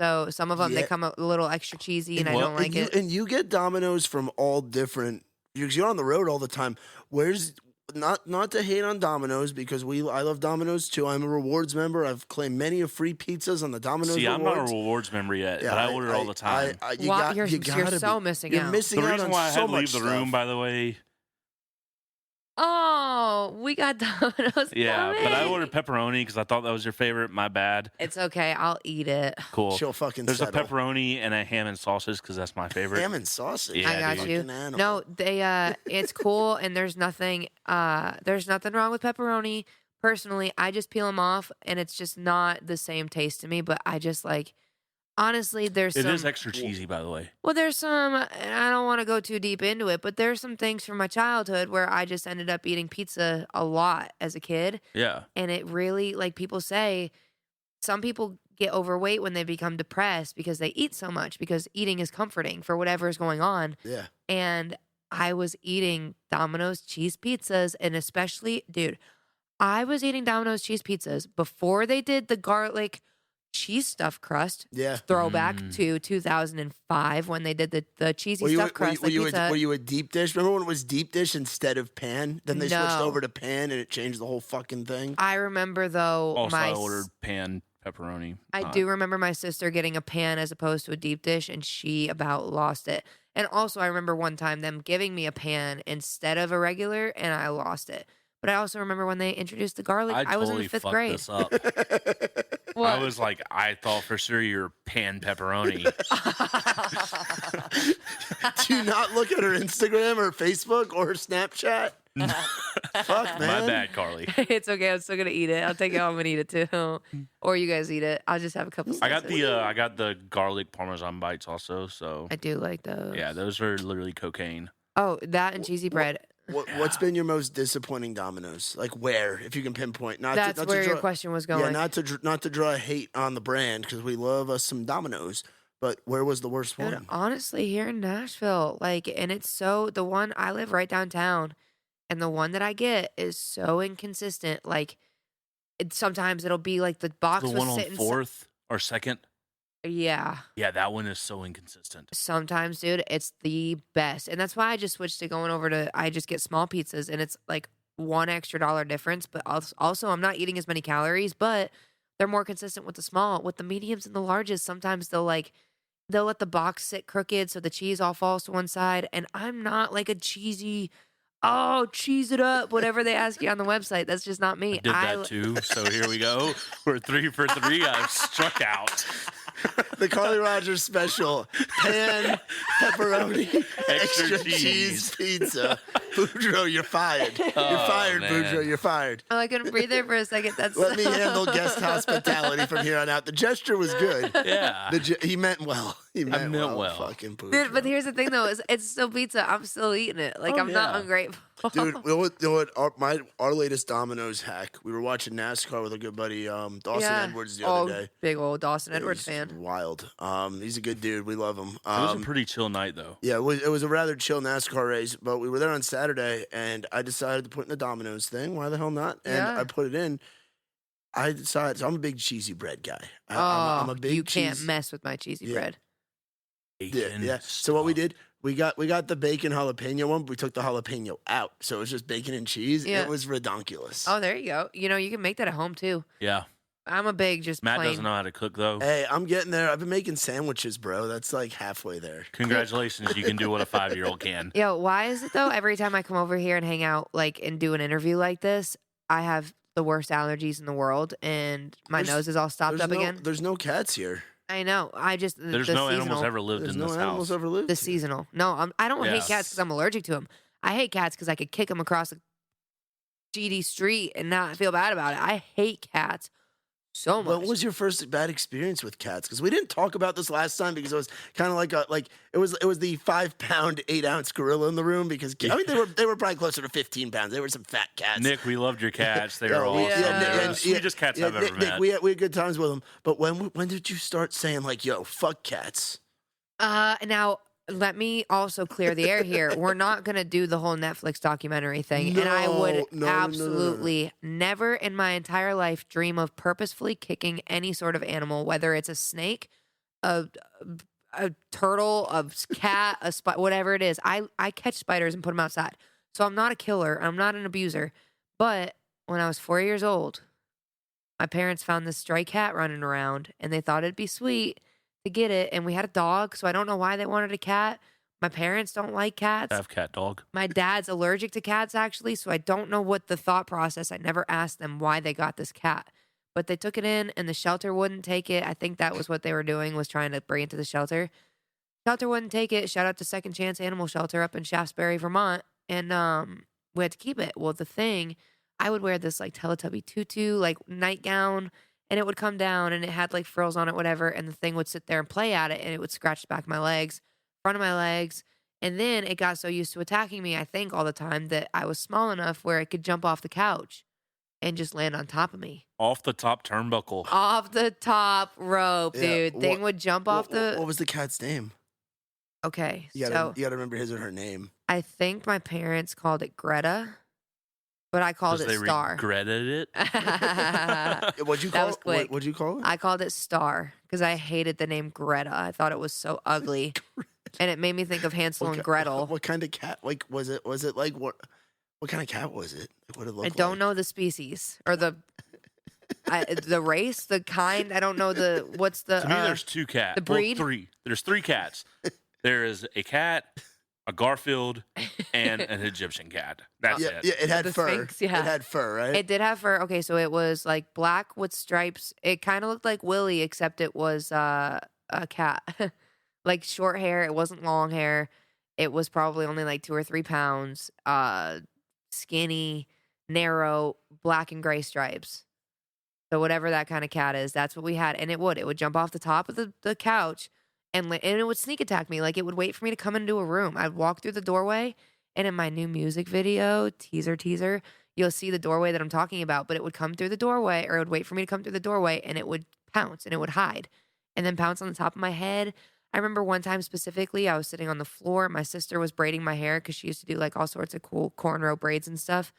So some of them they Yeah. come a little extra cheesy, and I what? don't like it. And you get Dominoes from all different. You're on the road all the time. Where's not to hate on Dominoes because I love Dominoes too. I'm a rewards member. I've claimed many of free pizzas on the Dominoes See, I'm rewards. not a rewards member yet, Yeah, but I order all the time. Wow, you're gotta so be. missing You're out. missing The out reason on why I so had to leave much the room, stuff. by the way, Oh, we got Dominoes. yeah, but I coming. ordered pepperoni because I thought that was your favorite. My bad. It's okay. I'll eat it. Cool. She'll fucking There's settle. a pepperoni and a ham and sausage because that's my favorite. Ham and sausage. Yeah, I got dude. you. Fucking animal. No, they it's cool, and there's nothing wrong with pepperoni. Personally, I just peel them off, and it's just not the same taste to me. But I just like, honestly, there's It some. is extra cheesy, by the way. Well, there's some, and I don't want to go too deep into it, but there's some things from my childhood where I just ended up eating pizza a lot as a kid. Yeah. And it really, like people say, some people get overweight when they become depressed because they eat so much because eating is comforting for whatever is going on. Yeah. And I was eating Domino's cheese pizzas, and especially, dude, I was eating Domino's cheese pizzas before they did the garlic cheese stuffed crust. Yeah. Throwback Mm. to 2005 when they did the cheesy stuffed crust. Were like you pizza. were you a deep dish? Remember when it was deep dish instead of pan? Then they switched No. over to pan and it changed the whole fucking thing. I remember though Also, my I ordered pan pepperoni. I do remember my sister getting a pan as opposed to a deep dish, and she about lost it. And also, I remember one time them giving me a pan instead of a regular, and I lost it. But I also remember when they introduced the garlic. I was in totally the 5th fucked grade. this up. What? I was like, I thought for sure you're pan pepperoni. Do you not look at her Instagram or Facebook or her Snapchat? Fuck, man. My bad, Carly. It's okay. I'm still gonna eat it. I'll take it home and eat it too. Or you guys eat it. I'll just have a couple. I got slices. the garlic parmesan bites also. So I do like those. yeah, those are literally cocaine. Oh, that and cheesy bread. What's been your most disappointing Dominoes? Like where, if you can pinpoint? That's where your question was going. Yeah, not to draw hate on the brand because we love us some Dominoes. But where was the worst Dude, one? honestly, here in Nashville, like, and it's so the one I live right downtown, and the one that I get is so inconsistent. Like, sometimes it'll be like the box The was one on sitting. 4th or 2nd. Yeah. Yeah, that one is so inconsistent. Sometimes, dude, it's the best. And that's why I just switched to going over to, I just get small pizzas and it's like $1 extra difference. But also, I'm not eating as many calories, but they're more consistent with the small. With the mediums and the larges, sometimes they'll let the box sit crooked so the cheese all falls to one side. And I'm not like a cheesy, cheese it up, whatever they ask you on the website. That's just not me. I did that too. So here we go. We're 3 for 3. I've struck out. The Carly Rogers special: pan, pepperoni, extra cheese pizza. Boodro, you're fired. You're fired, man. Boodro. You're fired. Oh, I couldn't breathe there for a second. That's Let me handle guest hospitality from here on out. The gesture was good. Yeah. He meant well. He meant well. Fucking Boodro. Dude, but here's the thing, though: is it's still pizza. I'm still eating it. Like I'm not yeah. ungrateful. Dude, you know what? Our latest Domino's hack. We were watching NASCAR with a good buddy, Dawson Edwards, the other day. Big old Dawson Edwards He's fan. Wild. He's a good dude. We love him. It was a pretty chill night though. Yeah, it was a rather chill NASCAR race, but we were there on Saturday, and I decided to put in the Domino's thing. Why the hell not? And Yeah. I put it in. I decided, so I'm a big cheesy bread guy. I'm a big you cheese. can't mess with my cheesy Yeah. bread. Yeah, yeah. So what we did, we got the bacon jalapeno one, but we took the jalapeno out. So it was just bacon and cheese. Yeah. It was redonkulous. Oh, there you go. You know, you can make that at home too. Yeah. I'm a big just Matt plain. doesn't know how to cook though. Hey, I'm getting there. I've been making sandwiches, bro. That's like halfway there. Congratulations, you can do what a 5-year-old can. Yo, why is it though? Every time I come over here and hang out, like, and do an interview like this, I have the worst allergies in the world, and my There's- nose is all stopped up again. There's no cats here. I know. I just There's the no seasonal, animals ever lived There's in no this animals house. ever lived The here. seasonal. No, I don't hate Yeah. cats because I'm allergic to them. I hate cats because I could kick them across the GD street and not feel bad about it. I hate cats so much. What was your first bad experience with cats? Because we didn't talk about this last time because it was kind of like it was the 5-pound 8-ounce gorilla in the room because I mean they were probably closer to 15 pounds. They were some fat cats. Nick, we loved your cats. They were Yeah, awesome. yeah, They were yeah, the sweetest cats I've ever Nick, met. we had good times with them. But when did you start saying like, "Yo, fuck cats"? Now let me also clear the air here. We're not gonna do the whole Netflix documentary thing, and I would No. absolutely never in my entire life dream of purposefully kicking any sort of animal, whether it's a snake, a turtle, a cat, a spider, whatever it is. I catch spiders and put them outside. So I'm not a killer. I'm not an abuser. But when I was 4 years old, my parents found this stray cat running around, and they thought it'd be sweet to get it. And we had a dog, so I don't know why they wanted a cat. My parents don't like cats. I have cat dog. My dad's allergic to cats, actually, so I don't know what the thought process. I never asked them why they got this cat. But they took it in, and the shelter wouldn't take it. I think that was what they were doing, was trying to bring it to the shelter. Shelter wouldn't take it. Shout out to Second Chance Animal Shelter up in Shaftesbury, Vermont. And we had to keep it. Well, the thing, I would wear this like Teletubby tutu, like nightgown, and it would come down and it had like frills on it, whatever. And the thing would sit there and play at it, and it would scratch the back of my legs, front of my legs. And then it got so used to attacking me, I think, all the time that I was small enough where it could jump off the couch and just land on top of me. Off the top turnbuckle. Off the top rope, Yeah, dude. Thing would jump off the. What was the cat's name? Okay, You so gotta remember his or her name. I think my parents called it Greta, but I called Because it they Star. regretted it. What'd you That call was it? quick. What'd you call it? I called it Star because I hated the name Greta. I thought it was so ugly, and it made me think of Hansel and Gretel. What kind of cat? Like, was it like what? What kind of cat was it? Like, what did it look I like? don't know the species or the race, the kind. I don't know what's the. To me, there's two cats. the breed? Well, three. There's 3 cats. There is a cat, a Garfield, and an Egyptian cat. That's Yeah, it. yeah, it had The fur. Sphinx, yeah. It had fur, right? It did have fur. Okay, so it was like black with stripes. It kind of looked like Willie, except it was a cat. Like short hair. It wasn't long hair. It was probably only like 2 or 3 pounds. Skinny. narrow black and gray stripes. So whatever that kind of cat is, that's what we had. And it would jump off the top of the couch and it would sneak attack me. Like it would wait for me to come into a room. I'd walk through the doorway, and in my new music video, teaser, you'll see the doorway that I'm talking about, but it would come through the doorway, or it would wait for me to come through the doorway, and it would pounce and it would hide and then pounce on the top of my head. I remember one time specifically, I was sitting on the floor. My sister was braiding my hair because she used to do like all sorts of cool cornrow braids and stuff.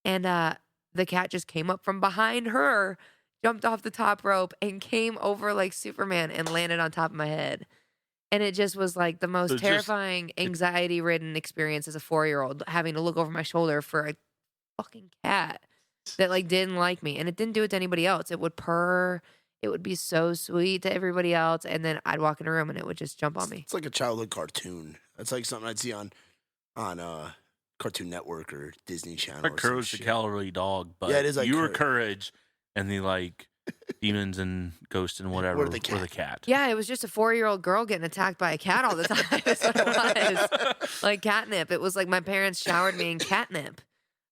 And the cat just came up from behind her, jumped off the top rope, and came over like Superman and landed on top of my head. And it just was like the most terrifying, anxiety-ridden experience as a 4-year-old, having to look over my shoulder for a fucking cat that like didn't like me. And it didn't do it to anybody else. It would purr. It would be so sweet to everybody else. And then I'd walk in a room and it would just jump on me. It's like a childhood cartoon. That's like something I'd see on Cartoon Network or Disney Channel. Like Courage the Cowardly Dog, but yeah, it is like you were Courage, and the like demons and ghosts and whatever were the cat. Yeah, it was just a 4-year-old girl getting attacked by a cat all the time. That's what it was. Like catnip. It was like my parents showered me in catnip.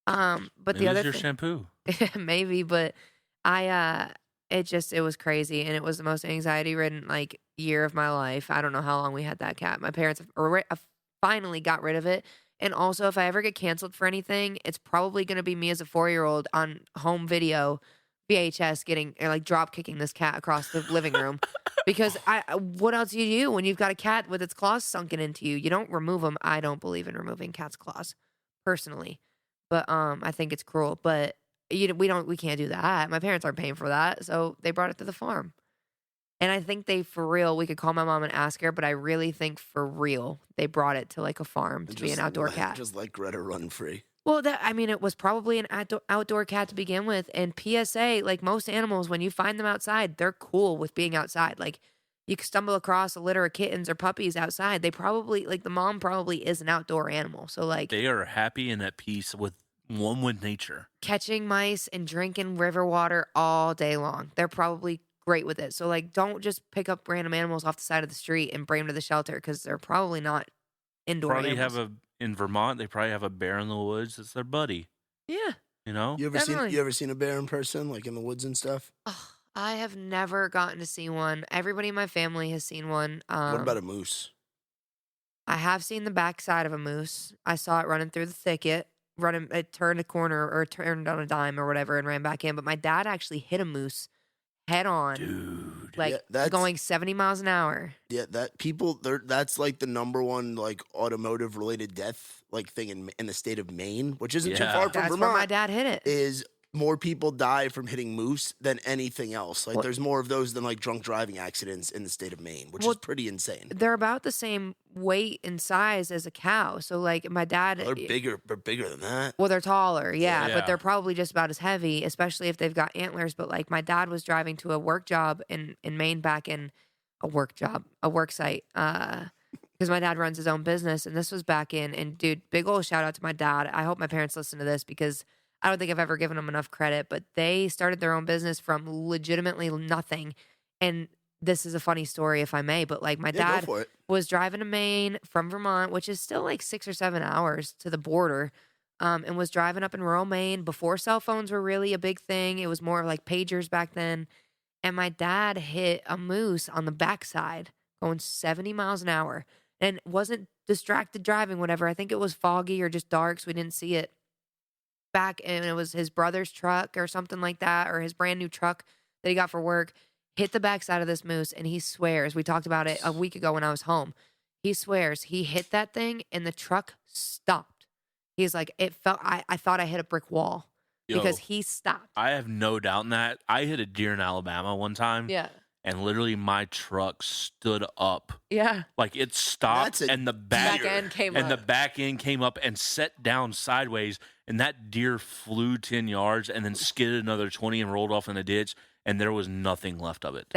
But maybe the other your shampoo. Maybe, but it was crazy, and it was the most anxiety-ridden like year of my life. I don't know how long we had that cat. My parents finally got rid of it. And also, if I ever get canceled for anything, it's probably going to be me as a 4-year-old on home video, VHS, getting like drop kicking this cat across the living room. Because what else do you do when you've got a cat with its claws sunken into you? You don't remove them. I don't believe in removing cats' claws, personally, but I think it's cruel. But we can't do that. My parents aren't paying for that, so they brought it to the farm. And I think for real, we could call my mom and ask her, but I really think for real, they brought it to like a farm to be an outdoor cat. Just like Greta run free. Well, it was probably an outdoor cat to begin with. And PSA, like most animals, when you find them outside, they're cool with being outside. Like you stumble across a litter of kittens or puppies outside. They probably, like the mom probably is an outdoor animal. So like they are happy and at peace with nature. Catching mice and drinking river water all day long. They're probably great with it. So like don't just pick up random animals off the side of the street and bring them to the shelter, because they're probably not indoor animals. In Vermont, they probably have a bear in the woods that's their buddy. Yeah. You know? You ever seen a bear in person, like in the woods and stuff? Oh, I have never gotten to see one. Everybody in my family has seen one. What about a moose? I have seen the backside of a moose. I saw it running through the thicket. It turned a corner or turned on a dime or whatever and ran back in. But my dad actually hit a moose head on. Dude. Like going 70 miles an hour. Yeah, that's like the number one like automotive related death like thing in the state of Maine, which isn't too far from That's Vermont. where my dad hit it. Is more people die from hitting moose than anything else. Like there's more of those than like drunk driving accidents in the state of Maine, which is pretty insane. They're about the same weight and size as a cow. So like my dad, they're bigger. They're bigger than that. Well, they're taller, yeah, but they're probably just about as heavy, especially if they've got antlers. But like my dad was driving to a work job in Maine, back in a work site, because my dad runs his own business, and this was back in. And dude, big old shout out to my dad. I hope my parents listen to this, because I don't think I've ever given them enough credit, but they started their own business from legitimately nothing. And this is a funny story, if I may, but like my dad was driving to Maine from Vermont, which is still like 6 or 7 hours to the border, and was driving up in rural Maine before cell phones were really a big thing. It was more like pagers back then. And my dad hit a moose on the backside going 70 miles an hour, and wasn't distracted driving, whatever. I think it was foggy or just dark, so we didn't see it. Back, and it was his brother's truck or something like that, or his brand new truck that he got for work, hit the backside of this moose, and he swears, we talked about it a week ago when I was home, he swears he hit that thing and the truck stopped. He's like, I thought I hit a brick wall because he stopped. I have no doubt in that. I hit a deer in Alabama one time. Yeah. And literally my truck stood up. Yeah. Like it stopped and the back end came up. And the back end came up and set down sideways, and that deer flew 10 yards and then skidded another 20 and rolled off in the ditch, and there was nothing left of it.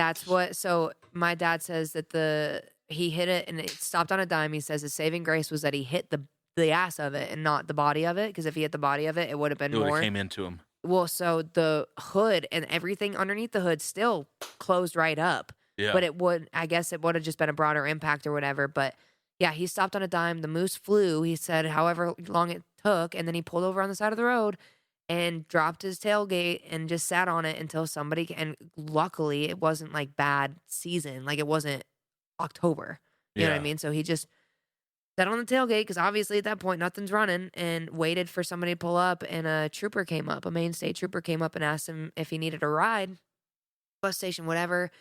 So my dad says that he hit it and it stopped on a dime. He says his saving grace was that he hit the ass of it and not the body of it, because if he hit the body of it, it would have been more. It came into him. Well, so the hood and everything underneath the hood still closed right up. Yeah. But I guess it would have just been a broader impact or whatever. But yeah, he stopped on a dime. The moose flew, he said, however long it took. And then he pulled over on the side of the road and dropped his tailgate and just sat on it until somebody, and luckily it wasn't like bad season. Like it wasn't October. You know what I mean? So he just sat on the tailgate because obviously at that point nothing's running, and waited for somebody to pull up, and a trooper came up, a Maine State trooper came up and asked him if he needed a ride, bus station, whatever,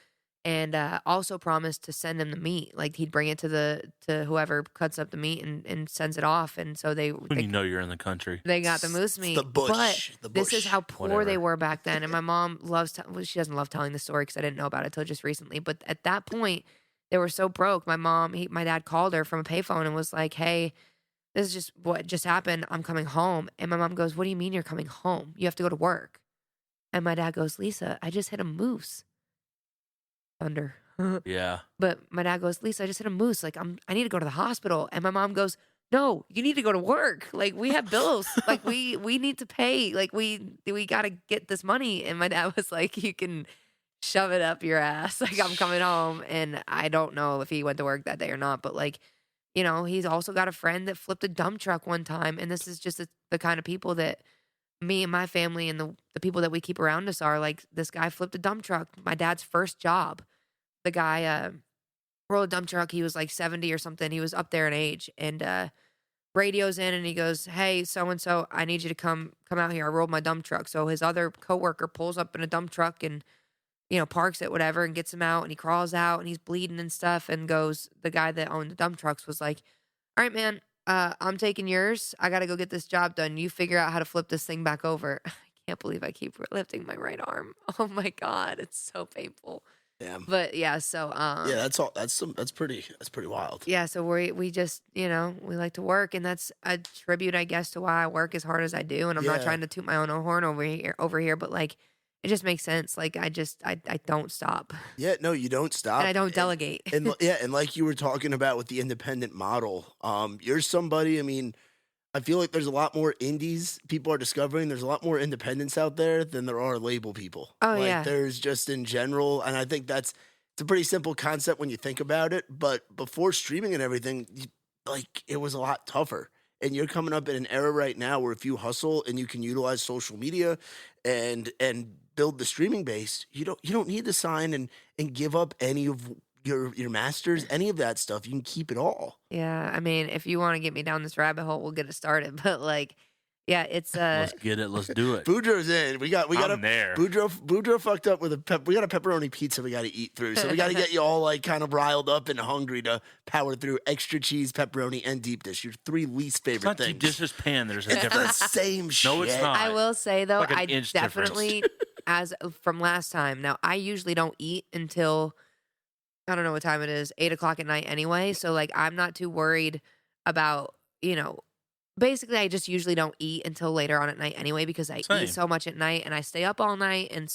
and also promised to send him the meat. Like he'd bring it to whoever cuts up the meat and sends it off. And so When you know you're in the country. they got the moose meat. The bush. But this is how poor Whatever. they were back then. And my mom loves, she doesn't love telling the story because I didn't know about it till just recently. But at that point, they were so broke. My dad called her from a payphone and was like, "Hey, this is just what just happened. I'm coming home." And my mom goes, "What do you mean you're coming home? You have to go to work." And my dad goes, "Lisa, I just hit a moose." Thunder. Yeah. But my dad goes, "Lisa, I just hit a moose. Like I need to go to the hospital." And my mom goes, "No, you need to go to work. Like we have bills. Like we need to pay. Like we got to get this money." And my dad was like, "You can shove it up your ass. Like I'm coming home." And I don't know if he went to work that day or not, but like, you know, he's also got a friend that flipped a dump truck one time. And this is just the kind of people that me and my family and the people that we keep around us are. Like this guy flipped a dump truck, my dad's first job. The guy rolled a dump truck. He was like 70 or something. He was up there in age, and radios in, and he goes, "Hey, so-and-so, I need you to come out here. I rolled my dump truck." So his other coworker pulls up in a dump truck and, you know, parks it, whatever, and gets him out, and he crawls out and he's bleeding and stuff, and goes, the guy that owned the dump trucks was like, "All right, man, I'm taking yours. I got to go get this job done. You figure out how to flip this thing back over." I can't believe I keep lifting my right arm. Oh my God. It's so painful. Damn. But yeah, so Yeah, that's all. That's pretty wild. yeah, so we just, you know, we like to work, and that's a tribute, I guess, to why I work as hard as I do. And I'm not Yeah. trying to toot my own horn over here, but like it just makes sense. Like I don't stop, Yeah, no, you don't stop, and I don't delegate. And yeah, and like you were talking about with the independent model, you're somebody. I mean, I feel like there's a lot more indies people are discovering. There's a lot more independents out there than there are label people. Oh, like, yeah. There's just in general, and I think it's a pretty simple concept when you think about it. But before streaming and everything, like it was a lot tougher. And you're coming up in an era right now where if you hustle and you can utilize social media and build the streaming base, you don't need to sign and give up any of your masters, any of that stuff. You can keep it all. Yeah, I mean, if you want to get me down this rabbit hole, we'll get it started. But like, yeah, it's Let's get it. Let's do it. Boodro's in. We got I'm there. Boodro fucked up with we got a pepperoni pizza we got to eat through. So we got to get you all like kind of riled up and hungry to power through extra cheese, pepperoni, and deep dish. Your three least It's favorite not things. deep dish, just pan. There's a It's the difference. same shit. No, it's not. I will say though, Like an I inch definitely, as from last time. Now, I usually don't eat until, I don't know what time it is, 8:00 at night anyway. So like, I'm not too worried about, you know, basically I just usually don't eat until later on at night anyway, because I Same. eat so much at night and I stay up all night. And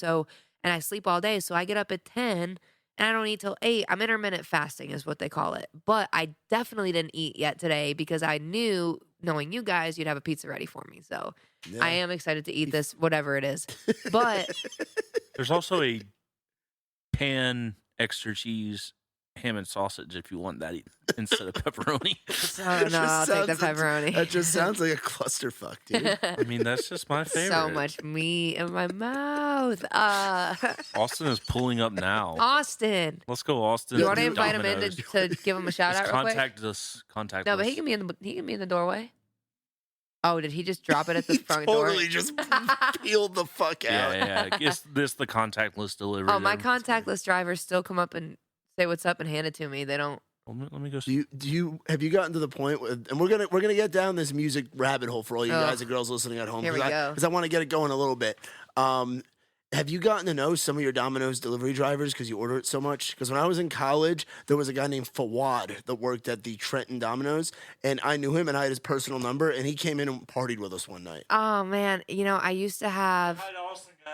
I sleep all day. So I get up at 10 and I don't eat till 8. I'm intermittent fasting is what they call it. But I definitely didn't eat yet today because I knew, knowing you guys, you'd have a pizza ready for me. So Yeah. I am excited to eat this, whatever it is. But There's also a pan extra cheese ham and sausage if you want that instead of pepperoni. oh no, I'll take the sounds- pepperoni. That just sounds like a clusterfuck, dude. I mean, that's just my favorite. So much meat in my mouth. Austin is pulling up now. Austin, Let's go, Austin. you want to dude, invite him in Dominoes. to give him a shout Just out real quick? contact us. Contact No, us. but he can be in the doorway. Oh, did he just drop it at the He front totally door? just peeled the fuck out. Yeah. Is this the contactless delivery? Oh, my then? contactless drivers still come up and say what's up and hand it to me. They don't. Let me go. Do you have you gotten to the point with, and we're gonna get down this music rabbit hole for all you Ugh. guys and girls listening at home, Here we go. because I want to get it going a little bit. Have you gotten to know some of your Domino's delivery drivers because you order it so much? Because when I was in college, there was a guy named Fawad that worked at the Trenton Domino's, and I knew him and I had his personal number, and he came in and partied with us one night. Oh man, you know I used to have.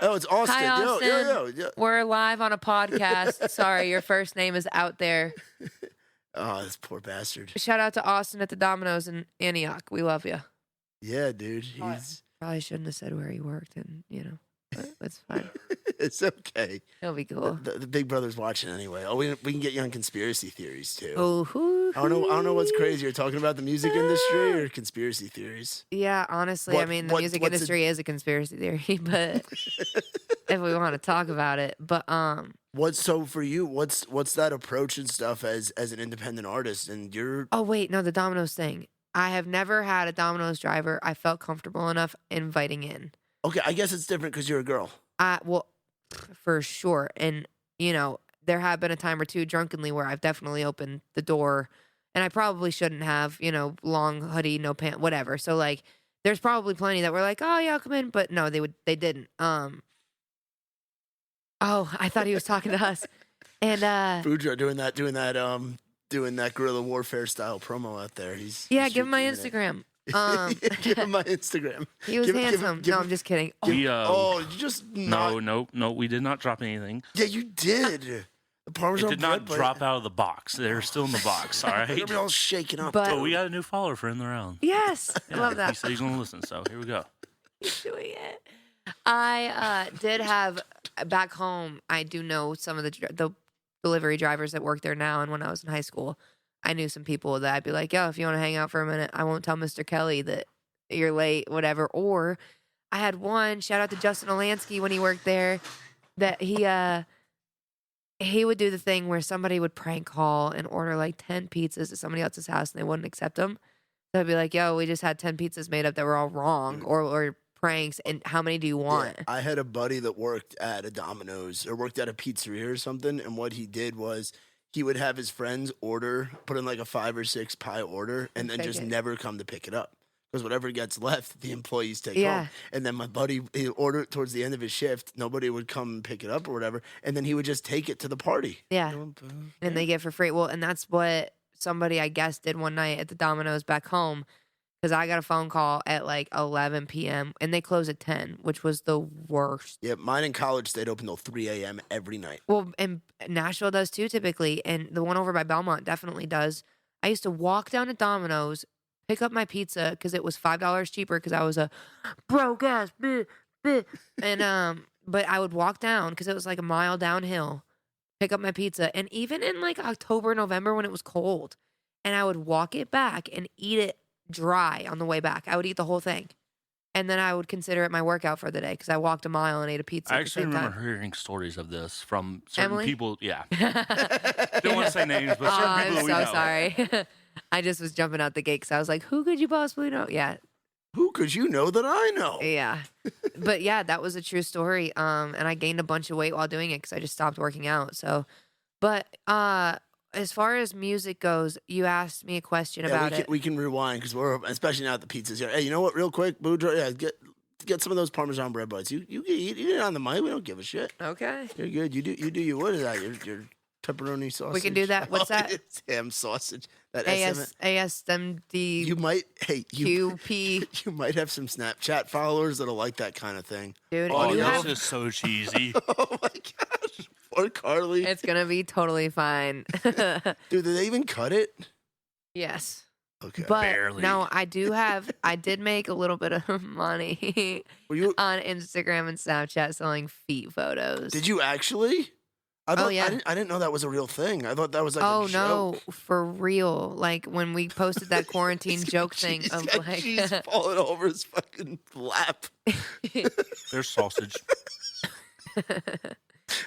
Oh, it's Austin. Hi, Yo, Austin. yo. We're live on a podcast. Sorry, your first name is out there. Oh, this poor bastard. Shout out to Austin at the Domino's in Antioch. We love you. Yeah, dude. He's Probably shouldn't have said where he worked, and you know, but it's fine. It's okay. It'll be cool. The Big Brother's watching anyway. Oh, we can get you on conspiracy theories too. Oh, I don't know what's crazier, talking about the music industry or conspiracy theories. Yeah, honestly, I mean, the music industry is a conspiracy theory, but if we want to talk about it, but So for you? What's that approach and stuff as an independent artist? And you're oh wait, no, the Dominoes thing. I have never had a Dominoes driver I felt comfortable enough inviting in. okay. I guess it's different because you're a girl. Well, for sure, and there have been a time or two drunkenly where I've definitely opened the door, and I probably shouldn't have. Long hoodie, no pant, whatever. So like, there's probably plenty that were like, "Oh yeah, I'll come in," but no, they didn't. Oh, I thought he was talking to us, and Boodro doing that guerrilla warfare style promo out there. He's give him my Instagram. Give him my Instagram. He was handsome. No, I'm just kidding. You just No, we did not drop anything. Yeah, you did. The Parmesan It did not bread, drop out of the box. They're still in the box, all right? They're gonna be all shaken up. But- But we got a new follower for in the round. Yes, I love He that. said he's going to listen, so here we go. He's doing it. I did have back home. I do know some of the delivery drivers that work there now, and when I was in high school, I knew some people that I'd be like, "Yo, if you want to hang out for a minute, I won't tell Mr. Kelly that you're late, whatever." Or I had one, shout out to Justin Olansky when he worked there, that he would do the thing where somebody would prank call and order like 10 pizzas at somebody else's house and they wouldn't accept them. So I'd be like, "Yo, we just had 10 pizzas made up that were all wrong or pranks, and how many do you want?" Yeah, I had a buddy that worked at a Domino's or worked at a pizzeria or something, and what he did was he would have his friends put in like a 5 or 6 pie order, and then Take just it. never come to pick it up. Because whatever gets left, the employees take Yeah. home. And then my buddy, he ordered towards the end of his shift. Nobody would come and pick it up or whatever. And then he would just take it to the party. Yeah. And they get for free. Well, and that's what somebody, I guess, did one night at the Domino's back home, because I got a phone call at like 11 p.m. and they close at 10, which was the worst. Yeah, mine in college stayed open till 3 a.m. every night. Well, and Nashville does too, typically. And the one over by Belmont definitely does. I used to walk down to Domino's, pick up my pizza because it was $5 cheaper because I was a broke ass bitch. And but I would walk down because it was like a mile downhill, pick up my pizza, and even in like October, November when it was cold, and I would walk it back and eat it dry on the way back. I would eat the whole thing, and then I would consider it my workout for the day because I walked a mile and ate a pizza. I at the actually same remember time. hearing stories of this from certain Emily? people. Yeah. Don't want to say names, but certain I'm people that so we know. sorry. I just was jumping out the gate because I was like, "Who could you possibly know?" Yeah, Who could you know that I know? yeah. But yeah, that was a true story. And I gained a bunch of weight while doing it because I just stopped working out. So, but as far as music goes, you asked me a question about it. We can rewind because we're, especially now at the pizzas here. Hey, you know what? Real quick, Boodro, yeah, get some of those Parmesan bread bites. You eat it on the mic. We don't give a shit. Okay. You're good. You do you. What is that? Your pepperoni sausage. We can do that. What's that? It's ham sausage. That ASMD You might. Hey, QP. you might have some Snapchat followers that'll like that kind of thing. Dude, Oh, you this have, is so cheesy. Oh my gosh. Poor Carly. it's going to be totally fine. Dude, did they even cut it? Yes. Okay. But Barely. no, I did make a little bit of money Were you? on Instagram and Snapchat selling feet photos. Did you actually? I thought, yeah. I didn't know that was a real thing. I thought that was like Oh a joke. no, for real. Like when we posted that quarantine joke thing He's of got like cheese falling over his fucking lap. There's sausage.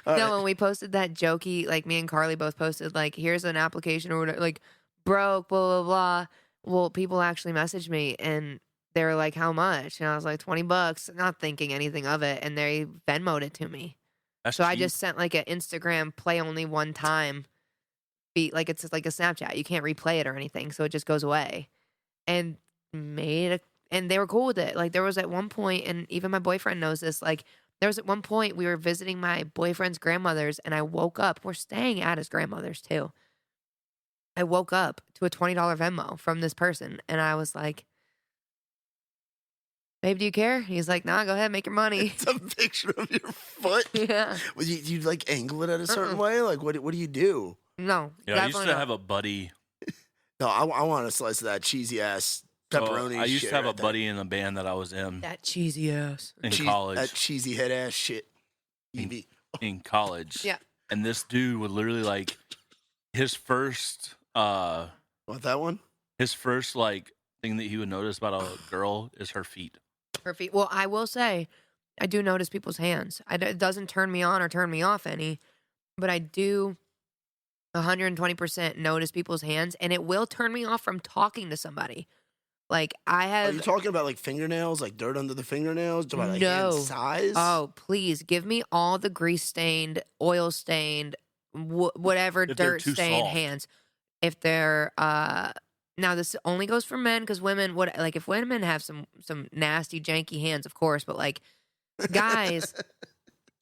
All no, right. when we posted that jokey, like me and Carly both posted like, here's an application or whatever, like broke, blah, blah, blah. Well, people actually messaged me and they were like, how much? And I was like, $20, not thinking anything of it. And they Venmo'd it to me. That's So I cheap. just sent like an Instagram play only one time beat, like it's like a Snapchat. You can't replay it or anything. So it just goes away. And and they were cool with it. Like there was at one point, and even my boyfriend knows this, like there was at one point we were visiting my boyfriend's grandmother's and I woke up. We're staying at his grandmother's too. I woke up to a $20 Venmo from this person and I was like, babe, do you care? He's like, nah, go ahead, make your money. It's a picture of your foot. Yeah. Well, you like angle it at a certain Uh-uh. way? Like what do you do? No. Yeah, I used definitely to not. have a buddy. No, I want a slice of that cheesy ass pepperoni. I used shit to have a right there. buddy in the band that I was in that cheesy ass. in Cheese- college. That cheesy head ass shit. EV. in college. Yeah. And this dude would literally like his first Want that one? like thing that he would notice about a girl is her feet. Her feet. Well, I will say, I do notice people's hands. It doesn't turn me on or turn me off any, but I do 120% notice people's hands, and it will turn me off from talking to somebody. Like I Are have. you talking about like fingernails, like dirt under the fingernails? Talking about like No. hand size? Oh, please give me all the grease stained, oil stained, whatever If they're dirt too stained soft. hands. If they're now this only goes for men because women would like if women have some nasty janky hands, of course, but like guys,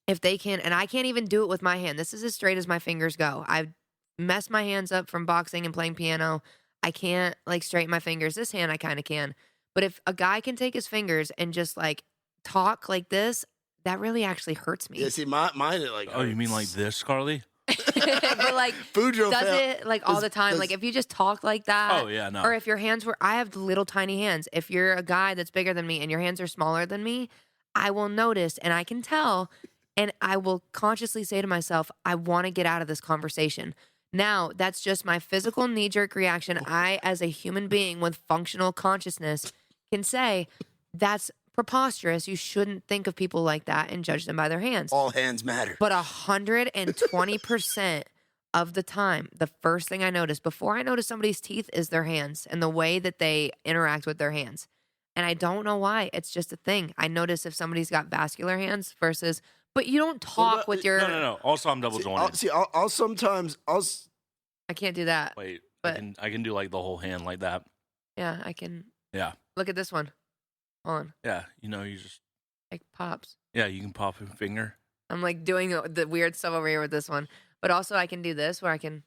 if they can, and I can't even do it with my hand. This is as straight as my fingers go. I've messed my hands up from boxing and playing piano. I can't like straighten my fingers. This hand I kind of can. But if a guy can take his fingers and just like talk like this, that really actually hurts me. Yeah, see, mine it like. Oh, you mean like hurts. this, Carly? But like Boodro does fail- it like all does- the time? does- Like if you just talk like that, Oh yeah, no. or if your hands were, I have little tiny hands. If you're a guy that's bigger than me and your hands are smaller than me, I will notice and I can tell, and I will consciously say to myself, I want to get out of this conversation. Now, that's just my physical knee jerk reaction. I, as a human being with functional consciousness, can say that's preposterous. You shouldn't think of people like that and judge them by their hands. All hands matter. But 120% of the time, the first thing I notice before I notice somebody's teeth is their hands and the way that they interact with their hands. And I don't know why. It's just a thing. I notice if somebody's got vascular hands versus, but you don't talk about- with your. No. Also, I'm double jointed. I'll sometimes I can't do that. Wait, but- I can do like the whole hand like that. Yeah, I can. Yeah. Look at this one. Hold on. Yeah, you just Like pops. yeah, you can pop a finger. I'm like doing the weird stuff over here with this one. But also I can do this where I can.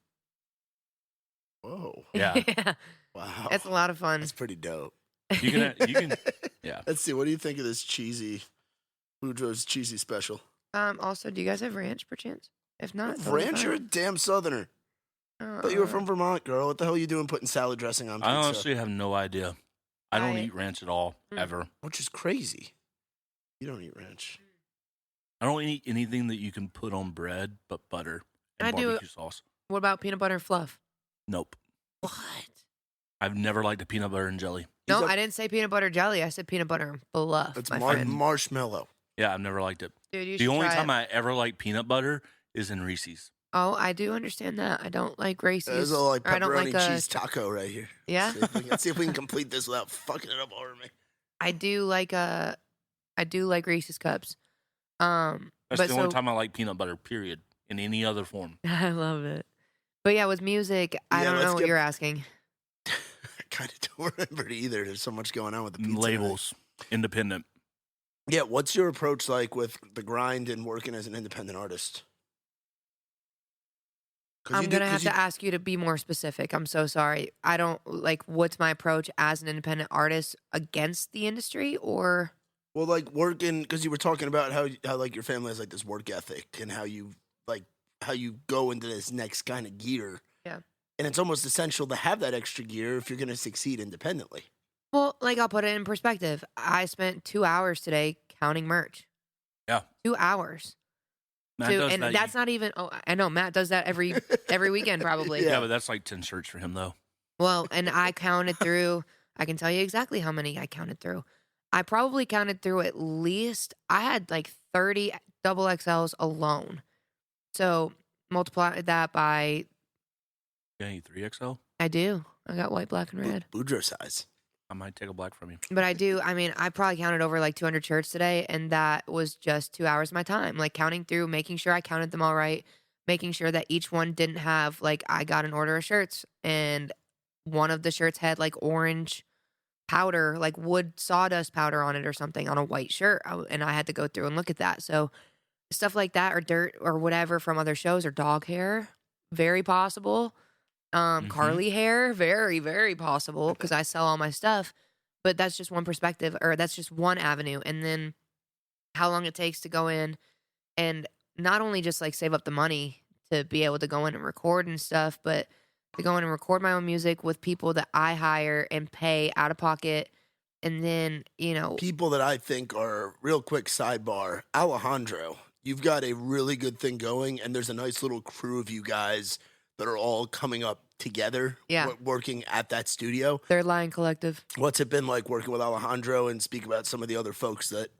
Whoa. Yeah. Wow. It's a lot of fun. That's pretty dope. You can yeah. Let's see. What do you think of this cheesy Boudreaux's cheesy special? Also, do you guys have ranch perchance? If not, totally Ranch, you're a fine. damn southerner. But you were from Vermont, girl. What the hell are you doing putting salad dressing on pizza? I honestly have no idea. I don't I- eat ranch at all, Mm. ever. Which is crazy. You don't eat ranch. I don't eat anything that you can put on bread but butter and I do- barbecue sauce. What about peanut butter and fluff? Nope. What? I've never liked a peanut butter and jelly. No, He's a- I didn't say peanut butter jelly. I said peanut butter and fluff. It's my friend. marshmallow. Yeah, I've never liked it. Dude, you The should only try time it. I ever like peanut butter is in Reese's. Oh, I do understand that. I don't like Reese's. There's a like or I don't pepperoni like cheese taco right here. Yeah? Let's see if we can complete this without fucking it up over me. I do like Reese's cups. That's but the only so- time I like peanut butter, period, in any other form. I love it. But yeah, with music, I Yeah, don't let's know what get- you're asking. I kind of don't remember it either. There's so much going on with the pizza. Labels, independent. Yeah, what's your approach like with the grind and working as an independent artist? 'Cause I'm you do- gonna have 'cause you- to ask you to be more specific. I'm so sorry. I don't like. What's my approach as an independent artist against the industry, or Well, like working, because you were talking about how like your family has like this work ethic and how you go into this next kind of gear. Yeah. And it's almost essential to have that extra gear if you're going to succeed independently. well, like I'll put it in perspective. I spent 2 hours today counting merch. Yeah. 2 hours. Matt Too, does and that. that's not even. Oh, I know Matt does that every weekend probably. Yeah. Yeah, but that's like 10 shirts for him, though. Well, and I counted through. I can tell you exactly how many I counted through. I probably counted through at least. I had like 30 double XLs alone. So multiply that by. Yeah, you 3XL? I do. I got white, black, and red. Boudreaux size. I might take a black from you. But I do. I mean, I probably counted over like 200 shirts today, and that was just 2 hours of my time. Like counting through, making sure I counted them all right, making sure that each one didn't have like I got an order of shirts, and one of the shirts had like orange powder, like wood sawdust powder on it or something on a white shirt, and I had to go through and look at that. So stuff like that, or dirt or whatever from other shows, or dog hair, very possible. Carly hair, very, very possible because I sell all my stuff. But that's just one perspective, or that's just one avenue. And then how long it takes to go in and not only just like save up the money to be able to go in and record and stuff, but to go in and record my own music with people that I hire and pay out of pocket. And then, People that I think are, real quick sidebar, Alejandro you've got a really good thing going, and there's a nice little crew of you guys that are all coming up together, Yeah. working at that studio. Third Line Collective. What's it been like working with Alejandro, and speak about some of the other folks that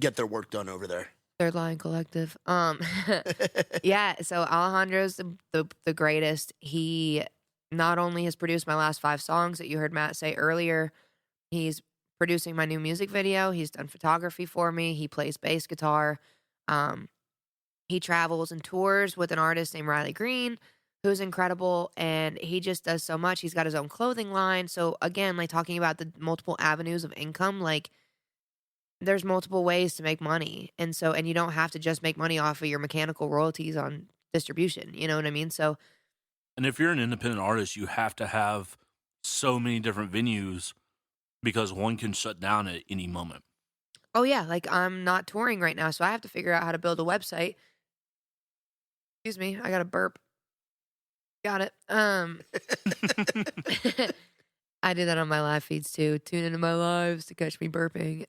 get their work done over there? Third Line Collective. Yeah. So Alejandro's the greatest. He not only has produced my last 5 songs that you heard Matt say earlier, he's producing my new music video. He's done photography for me. He plays bass guitar. He travels and tours with an artist named Riley Green, who's incredible, and he just does so much. He's got his own clothing line. So again, like talking about the multiple avenues of income, like there's multiple ways to make money. And you don't have to just make money off of your mechanical royalties on distribution. You know what I mean? So, And if you're an independent artist, you have to have so many different venues because one can shut down at any moment. oh yeah, like I'm not touring right now, so I have to figure out how to build a website. Excuse me, I got a burp. Got it. I do that on my live feeds too. Tune into my lives to catch me burping.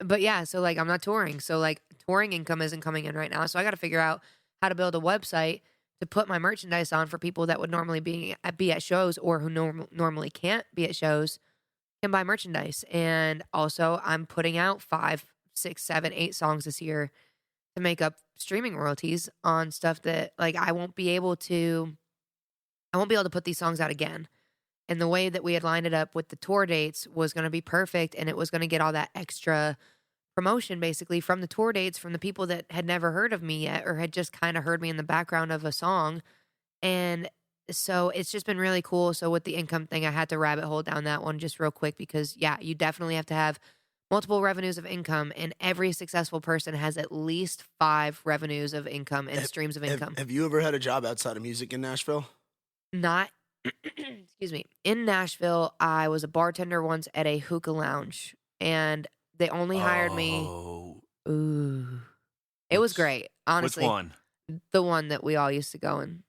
But yeah, so like I'm not touring. So like touring income isn't coming in right now. So I got to figure out how to build a website to put my merchandise on for people that would normally be at shows or who normally can't be at shows can buy merchandise. And also I'm putting out 5, 6, 7, 8 songs this year to make up streaming royalties on stuff that like I won't be able to put these songs out again. And the way that we had lined it up with the tour dates was going to be perfect, and it was going to get all that extra promotion basically from the tour dates from the people that had never heard of me yet or had just kind of heard me in the background of a song. And so it's just been really cool. So with the income thing, I had to rabbit hole down that one just real quick because yeah, you definitely have to have multiple revenues of income, and every successful person has at least 5 revenues of income and streams of income. Have you ever had a job outside of music in Nashville? Not, excuse me. In Nashville, I was a bartender once at a hookah lounge, and they only hired me. Ooh, it was great. Honestly, Which one? The one that we all used to go and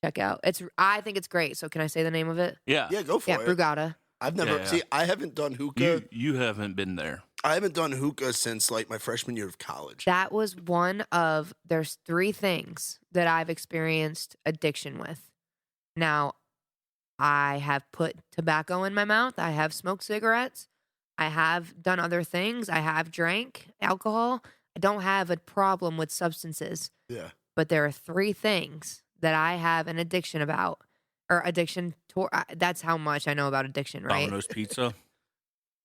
check out. I think it's great. So can I say the name of it? Yeah. Yeah, go for Yeah, it. Brugada. I've never Yeah. see. I haven't done hookah. You haven't been there. I haven't done hookah since like my freshman year of college. That was one of, there's 3 things that I've experienced addiction with. Now, I have put tobacco in my mouth. I have smoked cigarettes. I have done other things. I have drank alcohol. I don't have a problem with substances. Yeah. But there are 3 things that I have an addiction about, or addiction to. That's how much I know about addiction, right? Domino's Pizza.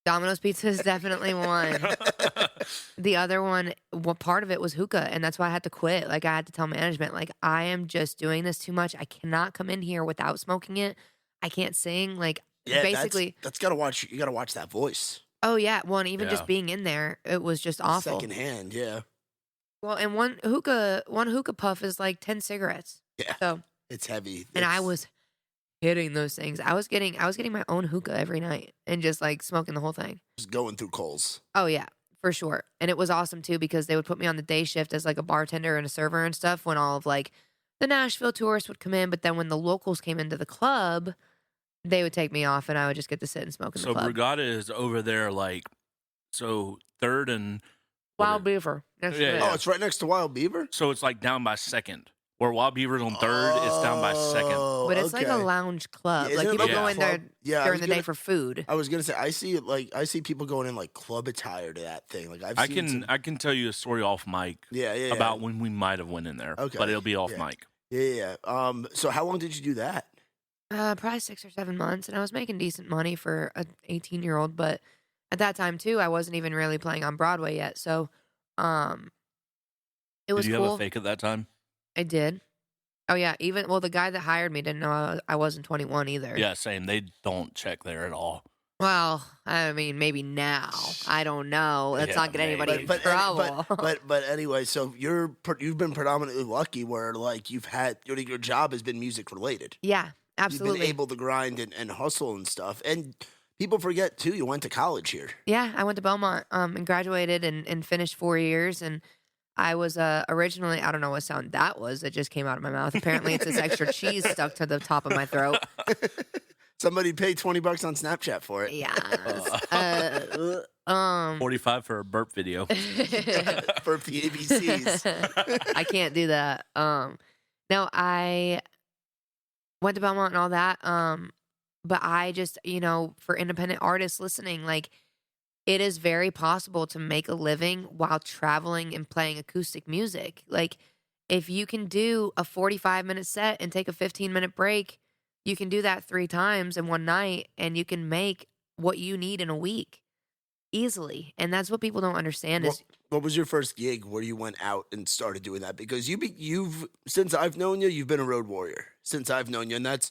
Domino's Pizza is definitely one. The other one, part of it was hookah, and that's why I had to quit. Like, I had to tell management, like, I am just doing this too much. I cannot come in here without smoking it. I can't sing. Like, Yeah, basically. that's gotta watch. You gotta watch that voice. Oh, yeah. Well, and even Yeah. just being in there, it was just awful. Secondhand, yeah. Well, and one hookah puff is like 10 cigarettes. Yeah. So, It's heavy. and I It's- was hitting those things. I was getting my own hookah every night and just like smoking the whole thing. just going through coals. Oh yeah, for sure. And it was awesome too because they would put me on the day shift as like a bartender and a server and stuff when all of like the Nashville tourists would come in, but then when the locals came into the club, they would take me off and I would just get to sit and smoke in So the club. Brugada is over there, like, so 3rd and Wild Beaver. Next to Yeah, it. yeah. Oh, it's right next to Wild Beaver. so it's like down by 2nd. Where Wild Beaver's on 3rd, it's down by 2nd. Oh, But it's like a okay. lounge club. Yeah, like isn't it people like go a in there club? Yeah, I during was the day gonna- for food. I was gonna say I see people going in like club attire to that thing. Like I can tell you a story off mic yeah. about when we might have went in there. Okay. But it'll be off Yeah. mic. Yeah. So how long did you do that? Probably 6 or 7 months, and I was making decent money for an 18-year-old. But at that time too, I wasn't even really playing on Broadway yet. So, it was Did you cool. have a fake at that time? I did. Oh yeah, the guy that hired me didn't know I wasn't 21 either. Yeah, same. They don't check there at all. Well, I mean, maybe now. I don't know. Let's Yeah, not get anybody maybe. in trouble. But anyway, so you've been predominantly lucky where like you've had your job has been music related. Yeah, You've absolutely. been able to grind and hustle and stuff. And people forget too, you went to college here. Yeah, I went to Belmont and graduated and finished 4 years. And I was originally, I don't know what sound that was that just came out of my mouth. Apparently, it's this extra cheese stuck to the top of my throat. Somebody paid $20 on Snapchat for it. Yeah. Um, 45 for a burp video. Burp the ABCs. I can't do that. No, I went to Belmont and all that. But I just, for independent artists listening, like it is very possible to make a living while traveling and playing acoustic music. Like if you can do a 45-minute set and take a 15-minute break, you can do that 3 times in one night and you can make what you need in a week easily. And that's what people don't understand is What was your first gig where you went out and started doing that? Because you've since I've known you, you've been a road warrior since I've known you, and that's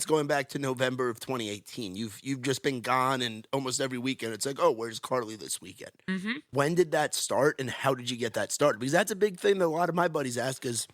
going back to November of 2018. You've just been gone, and almost every weekend it's like, oh, where's Carly this weekend? Mhm. When did that start, and how did you get that started? Because that's a big thing that a lot of my buddies ask is,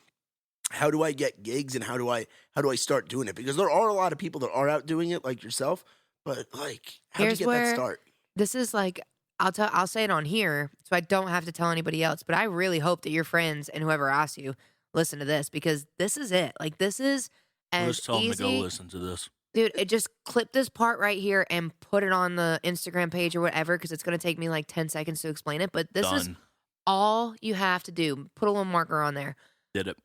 how do I get gigs and how do I start doing it? Because there are a lot of people that are out doing it, like yourself, but like, how did Here's you get that where- start? this is like I'll say it on here so I don't have to tell anybody else, but I really hope that your friends and whoever asks you listen to this because this is it. Like this is I'll as just tell them to go easy. listen to this. Dude, it just clip this part right here and put it on the Instagram page or whatever because it's going to take me like 10 seconds to explain it, but this is Done. all you have to do. Put a little marker on there. Did it.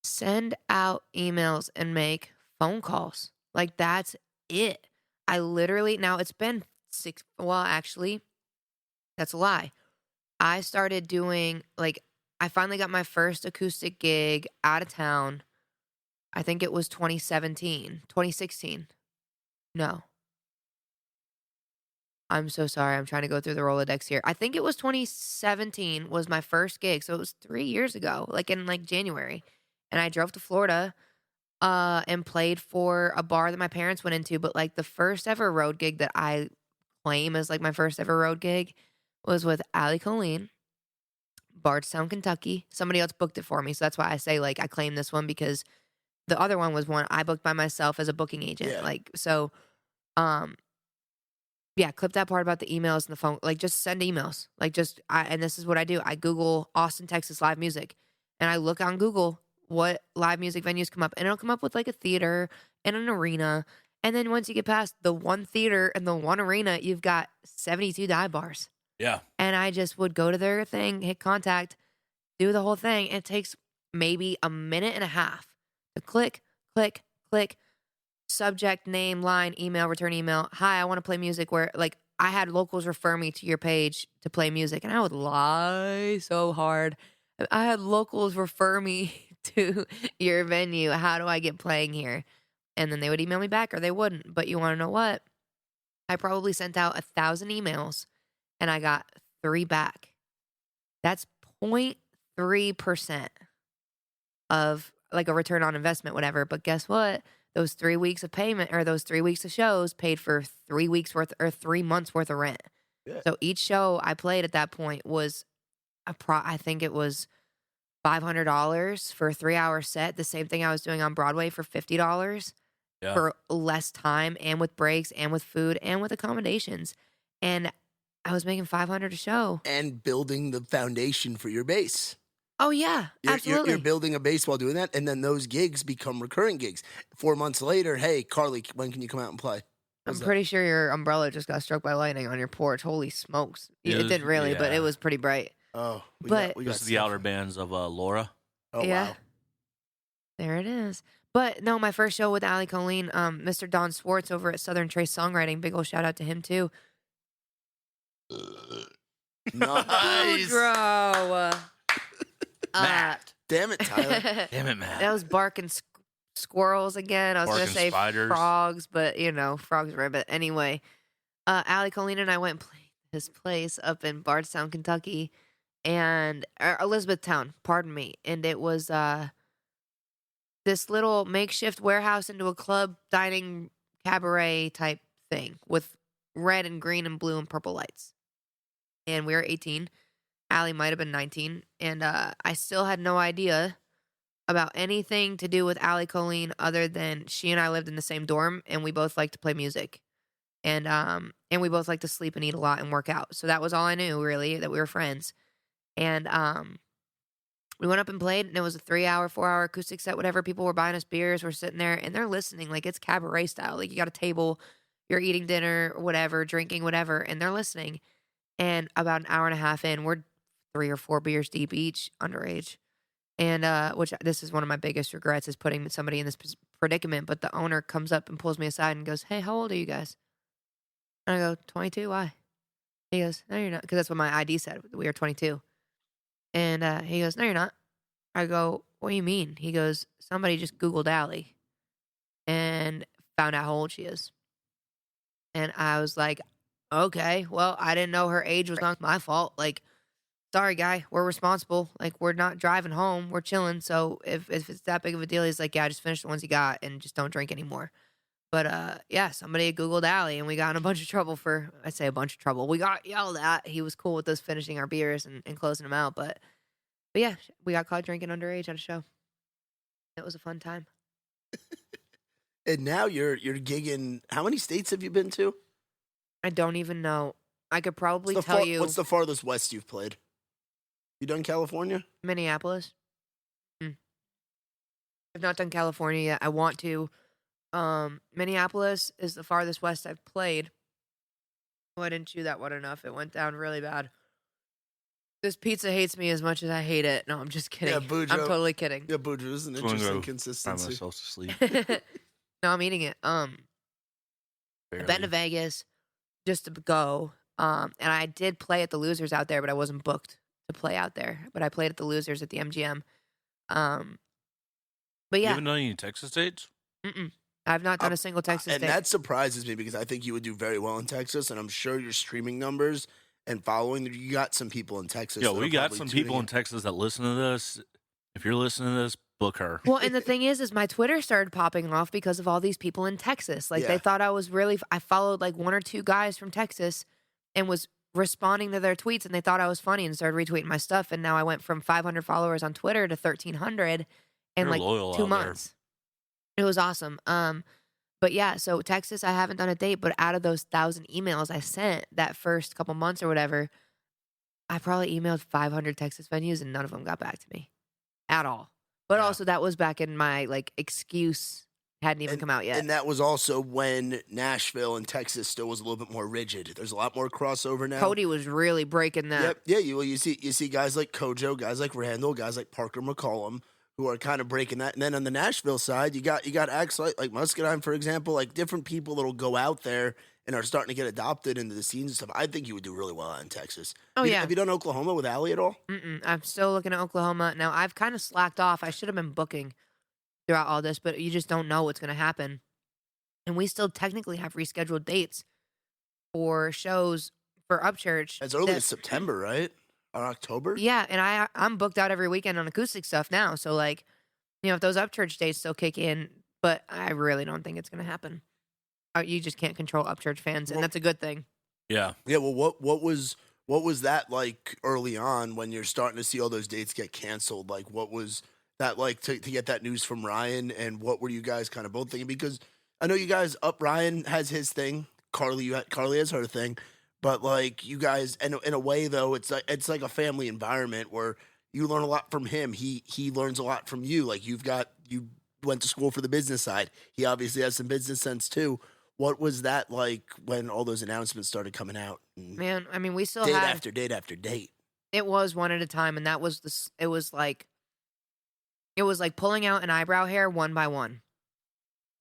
Send out emails and make phone calls. Like that's it. I literally now it's been actually that's a lie. I started doing I finally got my first acoustic gig out of town. I think it was 2016. No. I'm so sorry. I'm trying to go through the Rolodex here. I think it was 2017 was my first gig. So it was 3 years ago, like in January. And I drove to Florida and played for a bar that my parents went into. But like the first ever road gig that I claim as like my first ever road gig was with Allie Colleen, Bardstown, Kentucky. Somebody else booked it for me. So that's why I say like I claim this one because the other one was one I booked by myself as a booking agent. Yeah. Yeah, clip that part about the emails and the phone. Like, just send emails. And this is what I do. I Google Austin, Texas live music, and I look on Google what live music venues come up, and it'll come up with like a theater and an arena. And then once you get past the one theater and the one arena, you've got 72 dive bars. Yeah. And I just would go to their thing, hit contact, do the whole thing. It takes maybe a minute and a half to click, subject, name, line, email, return email. Hi, I want to play music where like I had locals refer me to your page to play music and I would lie so hard. I had locals refer me to your venue. How do I get playing here? And then they would email me back or they wouldn't. But you want to know what? I probably sent out 1,000 emails and I got 3 back. That's 0.3% of like a return on investment, whatever. But guess what? Those 3 weeks of payment or those 3 weeks of shows paid for 3 weeks worth or 3 months worth of rent. Yeah. So each show I played at that point was I think it was $500 for a 3-hour set. The same thing I was doing on Broadway for $50 Yeah. for less time and with breaks and with food and with accommodations. And I was making $500 a show. And building the foundation for your base. Oh yeah, absolutely. You're building a base while doing that, and then those gigs become recurring gigs. 4 months later, hey, Carly, when can you come out and play? I'm pretty sure your umbrella just got struck by lightning on your porch. Holy smokes. Yeah, It didn't really, but yeah. it was pretty bright. Oh, we But- got This is the stuff. outer bands of Laura. Oh, Yeah. wow. There it is. But no, my first show with Allie Colleen, Mr. Don Swartz over at Southern Trace Songwriting. Big old shout out to him too. Nice. Boodro. Matt. Damn it, Tyler. Damn it, Matt. That was barking squirrels again. I was going to Barking say spiders. frogs, but frogs ribbit. Anyway, Allie Colleen and I went and played his place up in Bardstown, Kentucky, and Elizabethtown, pardon me. And it was this little makeshift warehouse into a club dining cabaret type thing with red and green and blue and purple lights. And we were 18. Allie might have been 19. And I still had no idea about anything to do with Allie Colleen other than she and I lived in the same dorm and we both liked to play music. And we both liked to sleep and eat a lot and work out. So that was all I knew, really, that we were friends. And we went up and played, and it was a 3-hour, 4-hour acoustic set, whatever. People were buying us beers. We're sitting there, and they're listening. Like, it's cabaret style. Like, you got a table, you're eating dinner, whatever, drinking, whatever, and they're listening. And about an hour and a half in, we're 3 or 4 beers deep each, underage. And which this is one of my biggest regrets is putting somebody in this predicament. But the owner comes up and pulls me aside and goes, "Hey, how old are you guys?" And I go, 22. Why? He goes, "No, you're not," because that's what my ID said. We were 22. And he goes, "No, you're not." I go, "What do you mean?" He goes, "Somebody just Googled Allie and found out how old she is." And I was like, "Okay, well, I didn't know her age was not my fault. Like, sorry, guy, we're responsible. Like, we're not driving home. We're chilling. So if it's that big of a deal," he's like, "Yeah, just finish the ones you got and just don't drink anymore." But yeah, somebody had Googled Allie and we got in a bunch of trouble I say a bunch of trouble. We got yelled at. He was cool with us finishing our beers and closing them out. But yeah, we got caught drinking underage at a show. It was a fun time. And now you're gigging. How many states have you been to? I don't even know. I could probably What's the tell you What's the farthest west you've played? You done California? Minneapolis. I've not done California yet. I want to. Minneapolis is the farthest west I've played. Oh, I didn't chew that one enough. It went down really bad. This pizza hates me as much as I hate it. No, I'm just kidding. Yeah, Boodro. I'm totally kidding. Yeah, Boodro is an Just wanna interesting go consistency. Cry myself to sleep. No, I'm eating it. I've been to Barely. Vegas just to go. And I did play at the Losers out there, but I wasn't booked to play out there. But I played at the Losers at the MGM. But You yeah, haven't done any Texas dates? I've not done a single Texas And date. that surprises me because I think you would do very well in Texas, and I'm sure your streaming numbers and following, you got some people in Texas. Yeah, that we are got probably some tuning people in Texas that listen to this. If you're listening to this, book her. Well, and the thing is my Twitter started popping off because of all these people in Texas. Like they Yeah. thought I was really. I followed like 1 or 2 guys from Texas, and was responding to their tweets, and they thought I was funny and started retweeting my stuff. And now I went from 500 followers on Twitter to 1,300 in You're like loyal 2 out there. months. It was awesome. But yeah, so Texas, I haven't done a date, but out of those 1,000 emails I sent that first couple months or whatever, I probably emailed 500 Texas venues and none of them got back to me at all. But Yeah. also that was back in my like excuse hadn't even come out yet. And that was also when Nashville and Texas still was a little bit more rigid. There's a lot more crossover now. Cody was really breaking that. Yep. Yeah. You see guys like Kojo, guys like Randall, guys like Parker McCollum, who are kind of breaking that. And then on the Nashville side, you got acts like Muscadine, for example, like different people that'll go out there and are starting to get adopted into the scenes and stuff. I think you would do really well out in Texas. Oh, yeah. Have you done Oklahoma with Allie at all? I'm still looking at Oklahoma. Now, I've kind of slacked off. I should have been booking throughout all this, but you just don't know what's going to happen. And we still technically have rescheduled dates for shows for Upchurch. As early that- as September, right? Or October? Yeah, and I'm booked out every weekend on acoustic stuff now. So, like, if those Upchurch dates still kick in, but I really don't think it's going to happen. You just can't control Upchurch fans, and Well- that's a good thing. Yeah. Yeah, well, what was that like early on when you're starting to see all those dates get canceled? Like, what was that like to get that news from Ryan, and what were you guys kind of both thinking? Because I know you guys, Ryan has his thing, Carly has her thing, but like you guys, in a way though, it's like a family environment where you learn a lot from him. He learns a lot from you. Like you went to school for the business side. He obviously has some business sense too. What was that like when all those announcements started coming out? Man, I mean, we still Date had after date after date. it was one at a time, and that was it was like pulling out an eyebrow hair one by one,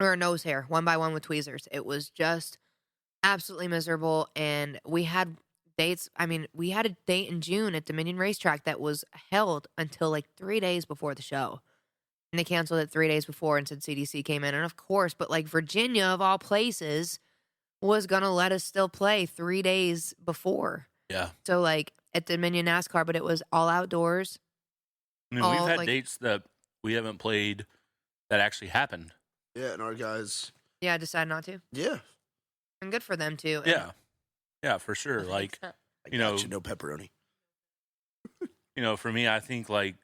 or a nose hair one by one with tweezers. It was just absolutely miserable, and we had dates. I mean, we had a date in June at Dominion Racetrack that was held until like 3 days before the show. And they canceled it 3 days before and said CDC came in. And of course, but like Virginia, of all places, was going to let us still play 3 days before. Yeah. So, like, at Dominion NASCAR, but it was all outdoors. I mean, we've Oh, had like- dates that we haven't played that actually happened. Yeah, and our guys. Yeah, I decided not to. Yeah, And good for them, too. And- Yeah. Yeah, for sure. Like, I You know- got no pepperoni. for me, I think like,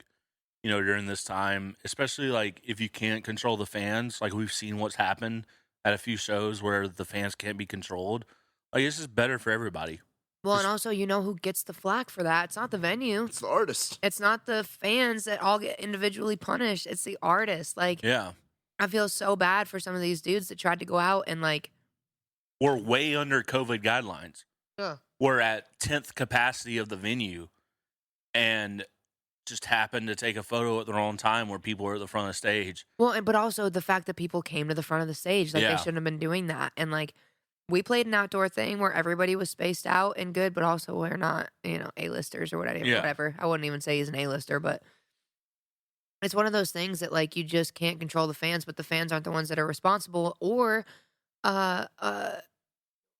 during this time, especially like if you can't control the fans, like we've seen what's happened at a few shows where the fans can't be controlled. Like it's just better for everybody. Well, and also, who gets the flack for that? It's not the venue. It's the artist. It's not the fans that all get individually punished. It's the artist. Like, Yeah. I feel so bad for some of these dudes that tried to go out and, like, We're way under COVID guidelines. yeah. were at 10th capacity of the venue and just happened to take a photo at the wrong time where people were at the front of the stage. Well, but also the fact that people came to the front of the stage, like they Yeah. shouldn't have been doing that. And like we played an outdoor thing where everybody was spaced out and good, but also we're not, A-listers or whatever. Yeah. Whatever. I wouldn't even say he's an A-lister, but it's one of those things that like you just can't control the fans, but the fans aren't the ones that are responsible. Or,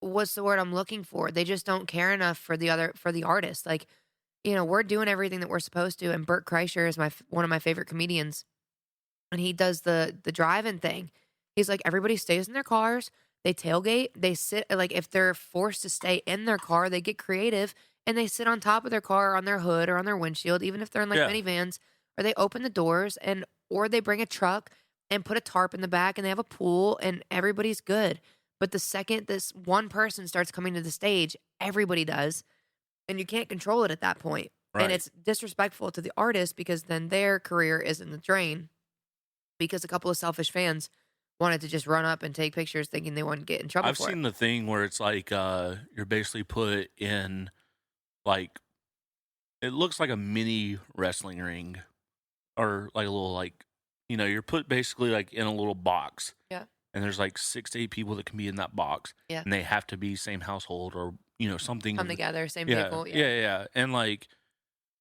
what's the word I'm looking for? They just don't care enough for the artist. Like, we're doing everything that we're supposed to, and Bert Kreischer is one of my favorite comedians, and he does the drive-in thing. He's like, everybody stays in their cars, they tailgate, they sit, like if they're forced to stay in their car, they get creative, and they sit on top of their car, or on their hood, or on their windshield, even if they're in like Yeah. minivans, or they open the doors, or they bring a truck and put a tarp in the back, and they have a pool, and everybody's good. But the second this one person starts coming to the stage, everybody does. And you can't control it at that point. Right. And it's disrespectful to the artist because then their career is in the drain because a couple of selfish fans wanted to just run up and take pictures thinking they wouldn't get in trouble I've for seen it. the thing where it's like you're basically put in like it looks like a mini wrestling ring or like a little like you're put basically like in a little box. Yeah. And there's like 6 to 8 people that can be in that box. Yeah. And they have to be same household or something. Come together, same Yeah, people. yeah. And like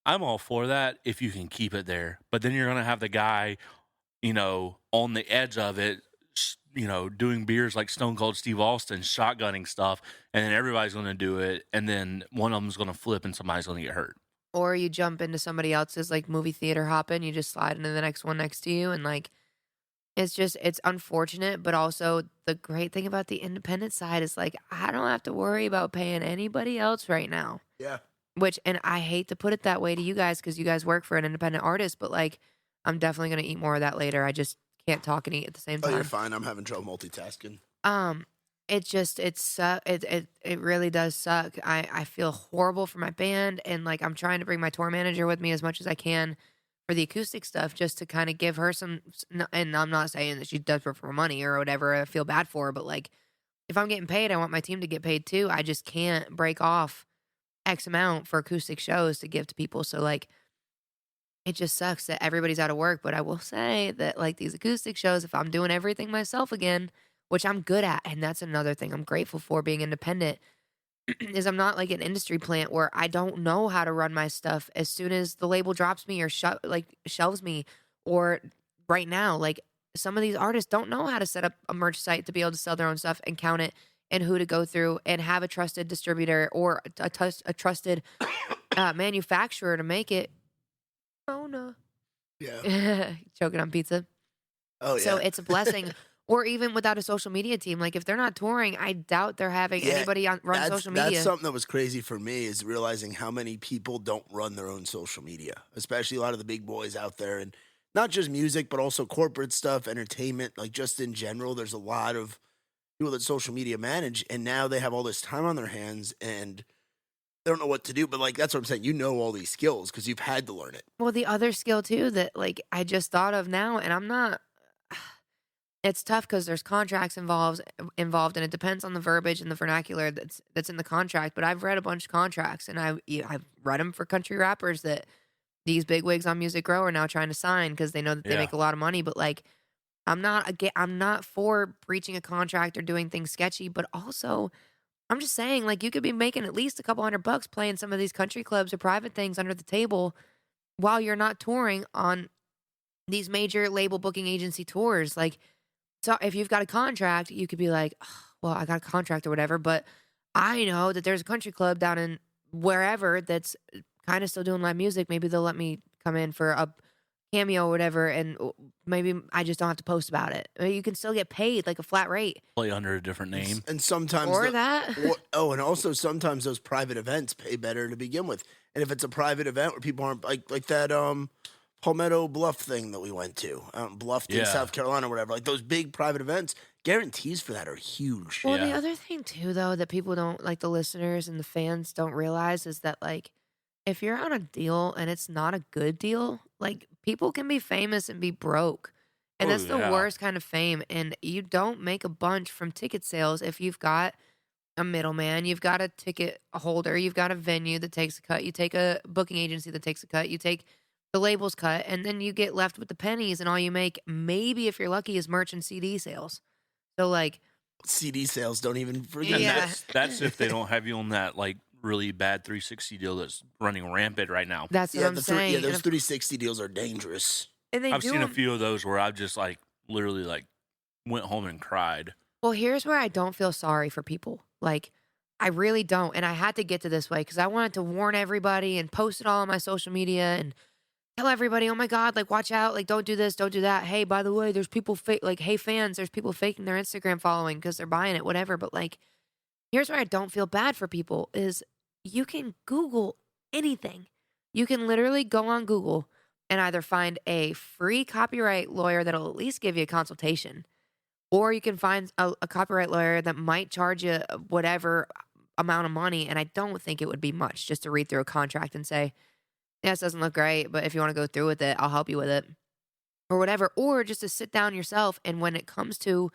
I'm all for that if you can keep it there. But then you're gonna have the guy, on the edge of it, doing beers like Stone Cold Steve Austin, shotgunning stuff, and then everybody's gonna do it, and then one of them's gonna flip and somebody's gonna get hurt. Or you jump into somebody else's like movie theater hopping, you just slide into the next one next to you, and like it's unfortunate, but also the great thing about the independent side is like I don't have to worry about paying anybody else right now. Yeah. And I hate to put it that way to you guys because you guys work for an independent artist, but like I'm definitely gonna eat more of that later. I just can't talk and eat at the same Oh, time. you're fine. I'm having trouble multitasking. It really does suck. I feel horrible for my band, and like I'm trying to bring my tour manager with me as much as I can for the acoustic stuff, just to kind of give her some. And I'm not saying that she's desperate for money or whatever. I feel bad for her, but like if I'm getting paid, I want my team to get paid too. I just can't break off X amount for acoustic shows to give to people. So like it just sucks that everybody's out of work. But I will say that like these acoustic shows, if I'm doing everything myself again, which I'm good at, and that's another thing I'm grateful for being independent, is I'm not like an industry plant where I don't know how to run my stuff as soon as the label drops me or shelves me. Or right now, like some of these artists don't know how to set up a merch site to be able to sell their own stuff and count it and who to go through and have a trusted distributor or a trusted manufacturer to make it. Oh no. Yeah. Choking on pizza. Oh, yeah. So it's a blessing. Or even without a social media team, like if they're not touring, I doubt they're having anybody run social media. That's something that was crazy for me is realizing how many people don't run their own social media, especially a lot of the big boys out there. And not just music, but also corporate stuff, entertainment, like just in general. There's a lot of people that social media manage, and now they have all this time on their hands and they don't know what to do. But like that's what I'm saying. You know all these skills because you've had to learn it. Well, the other skill too that like I just thought of now, and I'm not. It's tough because there's contracts involved, and it depends on the verbiage and the vernacular that's in the contract. But I've read a bunch of contracts, and I've read them for country rappers that these bigwigs on Music Row are now trying to sign because they know that they make a lot of money. But like, I'm not for breaching a contract or doing things sketchy. But also, I'm just saying, like, you could be making at least a couple $100 playing some of these country clubs or private things under the table while you're not touring on these major label booking agency tours, like. So if you've got a contract, you could be like, oh, well, I got a contract or whatever, but I know that there's a country club down in wherever that's kind of still doing live music. Maybe they'll let me come in for a cameo or whatever, and maybe I just don't have to post about it. I mean, you can still get paid like a flat rate. Play under a different name. And sometimes and also sometimes those private events pay better to begin with. And if it's a private event where people aren't like that Palmetto Bluff thing that we went to, Bluffton, South Carolina, or whatever. Like those big private events, guarantees for that are huge. Well, the other thing too, though, that people don't like, the listeners and the fans don't realize is that like, if you're on a deal and it's not a good deal, like people can be famous and be broke, and that's the worst kind of fame. And you don't make a bunch from ticket sales if you've got a middleman. You've got a ticket holder. You've got a venue that takes a cut. You take a booking agency that takes a cut. You take the labels cut, and then you get left with the pennies, and all you make, maybe if you're lucky, is merch and CD sales. So like CD sales don't even forget. Yeah. That's if they don't have you on that like really bad 360 deal that's running rampant right now. that's what I'm saying. Yeah, those And 360 deals are dangerous. they I've do seen a 'em- few of those where I've just like literally like went home and cried. Well, here's where I don't feel sorry for people. Like, I really don't. And I had to get to this way because I wanted to warn everybody and post it all on my social media and tell everybody, oh my God, like, watch out. Like, don't do this, don't do that. Hey, by the way, there's people like, hey, fans, there's people faking their Instagram following because they're buying it, whatever. But like, here's where I don't feel bad for people is you can Google anything. You can literally go on Google and either find a free copyright lawyer that'll at least give you a consultation, or you can find a copyright lawyer that might charge you whatever amount of money. And I don't think it would be much just to read through a contract and say, yeah, this doesn't look great, but if you want to go through with it, I'll help you with it or whatever. Or just to sit down yourself. And when it comes to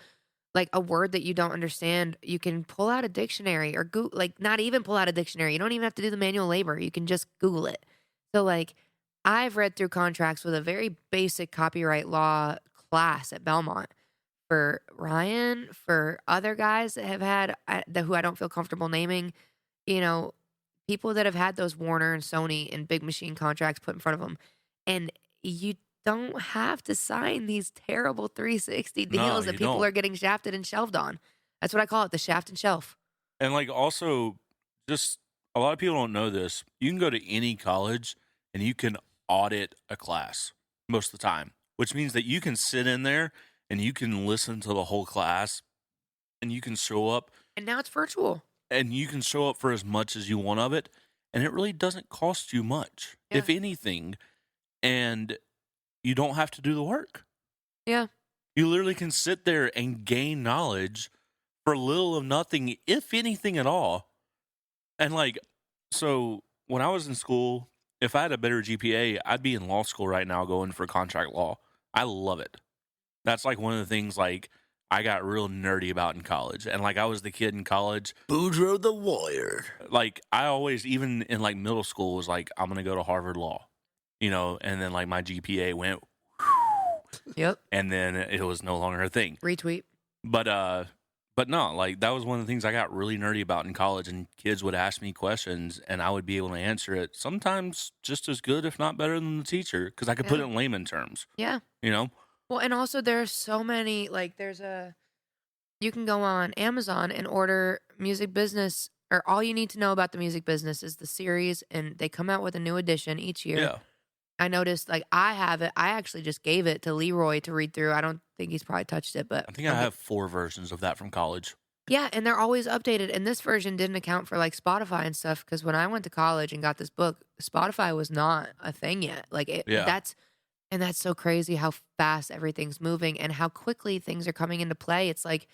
like a word that you don't understand, you can pull out a dictionary or like not even pull out a dictionary. You don't even have to do the manual labor. You can just Google it. So like I've read through contracts with a very basic copyright law class at Belmont for Ryan, for other guys that have had who I don't feel comfortable naming, people that have had those Warner and Sony and Big Machine contracts put in front of them. And you don't have to sign these terrible 360 deals that people are getting shafted and shelved on. That's what I call it, the shaft and shelf. And like also, just a lot of people don't know this. You can go to any college and you can audit a class most of the time, which means that you can sit in there and you can listen to the whole class and you can show up. And now it's virtual. And you can show up for as much as you want of it. And it really doesn't cost you much, if anything. And you don't have to do the work. Yeah. You literally can sit there and gain knowledge for little of nothing, if anything at all. And like, so when I was in school, if I had a better GPA, I'd be in law school right now going for contract law. I love it. That's like one of the things like I got real nerdy about in college. And like I was the kid in college. Boodro the lawyer. Like I always, even in like middle school, was like, I'm going to go to Harvard Law. And then like my GPA went, yep, and then it was no longer a thing. Retweet. But no, like that was one of the things I got really nerdy about in college, and kids would ask me questions, and I would be able to answer it sometimes just as good, if not better than the teacher, because I could put it in layman terms. Yeah. Well, and also there's so many, like you can go on Amazon and order music business, or all you need to know about the music business is the series, and they come out with a new edition each year. Yeah. I noticed, like, I have it. I actually just gave it to Leroy to read through. I don't think he's probably touched it, but I think I have 4 versions of that from college. Yeah, and they're always updated. And this version didn't account for like Spotify and stuff, because when I went to college and got this book, Spotify was not a thing yet. Like that's so crazy how fast everything's moving and how quickly things are coming into play. It's like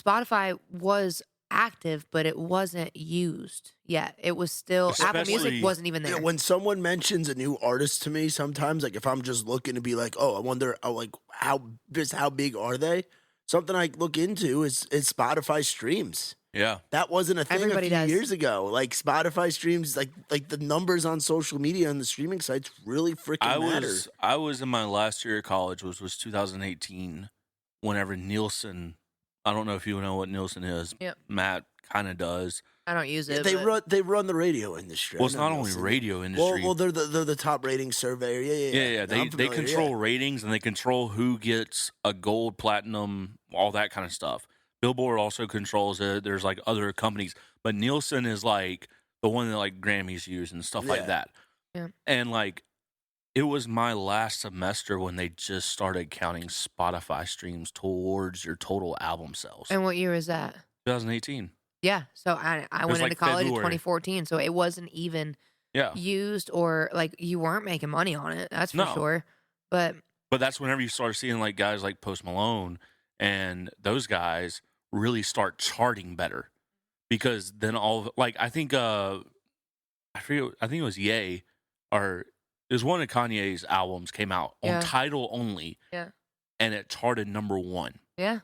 Spotify was active, but it wasn't used yet. It was still Apple Music wasn't even there. Yeah, when someone mentions a new artist to me, sometimes like if I'm just looking to be like, oh, I wonder, how big are they? Something I look into is Spotify streams. Yeah, that wasn't a thing Everybody a few years ago. Like Spotify streams, like the numbers on social media and the streaming sites really freaking matter. I was in my last year of college, which was 2018. Whenever Nielsen, I don't know if you know what Nielsen is. Yep. Matt kind of does. I don't use it. They run the radio industry. Well, it's not only radio industry. Well, they're the top rating surveyor. Yeah. They control ratings, and they control who gets a gold, platinum, all that kind of stuff. Billboard also controls it. There's like other companies, but Nielsen is like the one that like Grammys use and stuff like that. Yeah. And like, it was my last semester when they just started counting Spotify streams towards your total album sales. And what year is that? 2018. Yeah. So I went into college in February. 2014. So it wasn't even used, or like you weren't making money on it. That's for sure. But that's whenever you start seeing like guys like Post Malone and those guys really start charting better, because then I think I forget. I think it was Ye, or it was one of Kanye's albums came out on Tidal only. Yeah. And it charted #1. Yeah.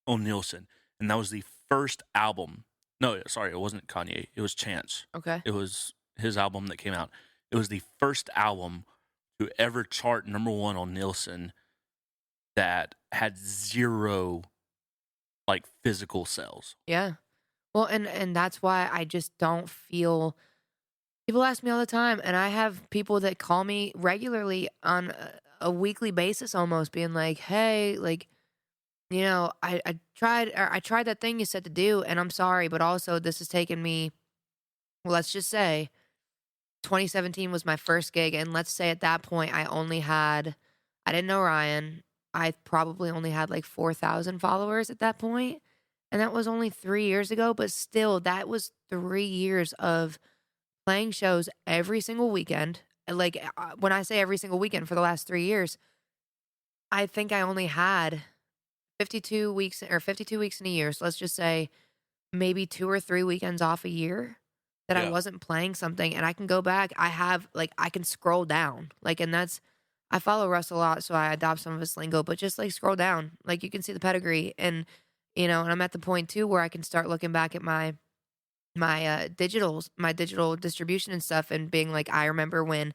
On Nielsen, and that was the first album No, sorry, it wasn't Kanye. It was Chance. Okay. It was his album that came out. It was the first album to ever chart #1 on Nielsen that had 0 like physical sales. Yeah. Well, and that's why I just don't feel. People ask me all the time, and I have people that call me regularly on a weekly basis, almost being like, "Hey, like, I tried that thing you said to do, and I'm sorry, but also this has taken me. Well, let's just say 2017 was my first gig, and let's say at that point I didn't know Ryan. I probably only had like 4,000 followers at that point, and that was only 3 years ago. But still, that was 3 years of playing shows every single weekend. Like when I say every single weekend for the last 3 years, I think I only had 52 weeks or 52 weeks in a year. So let's just say maybe 2 or 3 weekends off a year that I Yeah. wasn't playing something, and I can go back. I can scroll down, like, and I follow Russ a lot, so I adopt some of his lingo, but just like scroll down, like you can see the pedigree, and and I'm at the point too where I can start looking back at my digital distribution and stuff, and being like, I remember when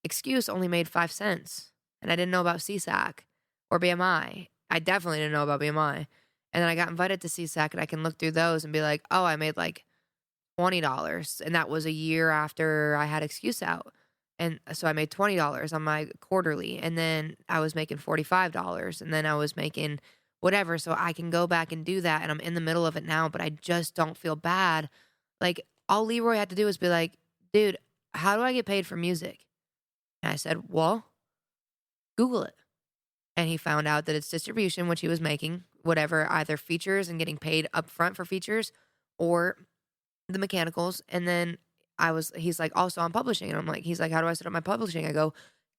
Excuse only made 5 cents, and I didn't know about CSAC or BMI. I definitely didn't know about BMI, and then I got invited to CSAC, and I can look through those and be like, oh, I made like $20, and that was a year after I had Excuse out. And so I made $20 on my quarterly, and then I was making $45, and then I was making whatever. So I can go back and do that, and I'm in the middle of it now, but I just don't feel bad. Like, all Leroy had to do was be like, dude, how do I get paid for music? And I said, well, Google it. And he found out that it's distribution, which he was making, whatever, either features and getting paid up front for features or the mechanicals. And then he's like, also I'm publishing. And I'm like, he's like, how do I set up my publishing? I go,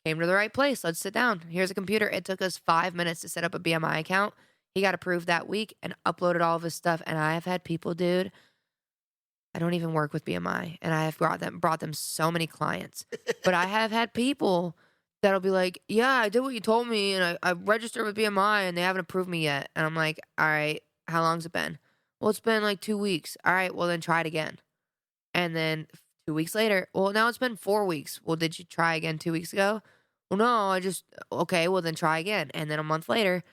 came to the right place. Let's sit down. Here's a computer. It took us 5 minutes to set up a BMI account. He got approved that week and uploaded all of his stuff. And I have had people, dude, I don't even work with BMI. And I have brought them so many clients. But I have had people that'll be like, yeah, I did what you told me. And I registered with BMI and they haven't approved me yet. And I'm like, all right, how long's it been? Well, it's been like 2 weeks. All right, well, then try it again. And then 2 weeks later, well, now it's been 4 weeks. Well, did you try again 2 weeks ago? Well, no, okay, well, then try again. And then a month later,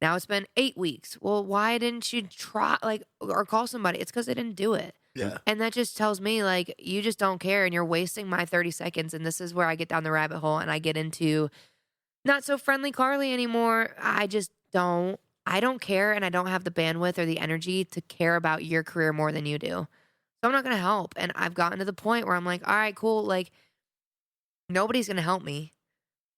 now it's been 8 weeks. Well, why didn't you try, like, or call somebody? It's because they didn't do it. Yeah. And that just tells me, like, you just don't care and you're wasting my 30 seconds. And this is where I get down the rabbit hole and I get into not so friendly Carly anymore. I don't care, and I don't have the bandwidth or the energy to care about your career more than you do. So I'm not going to help. And I've gotten to the point where I'm like, all right, cool. Like, nobody's going to help me.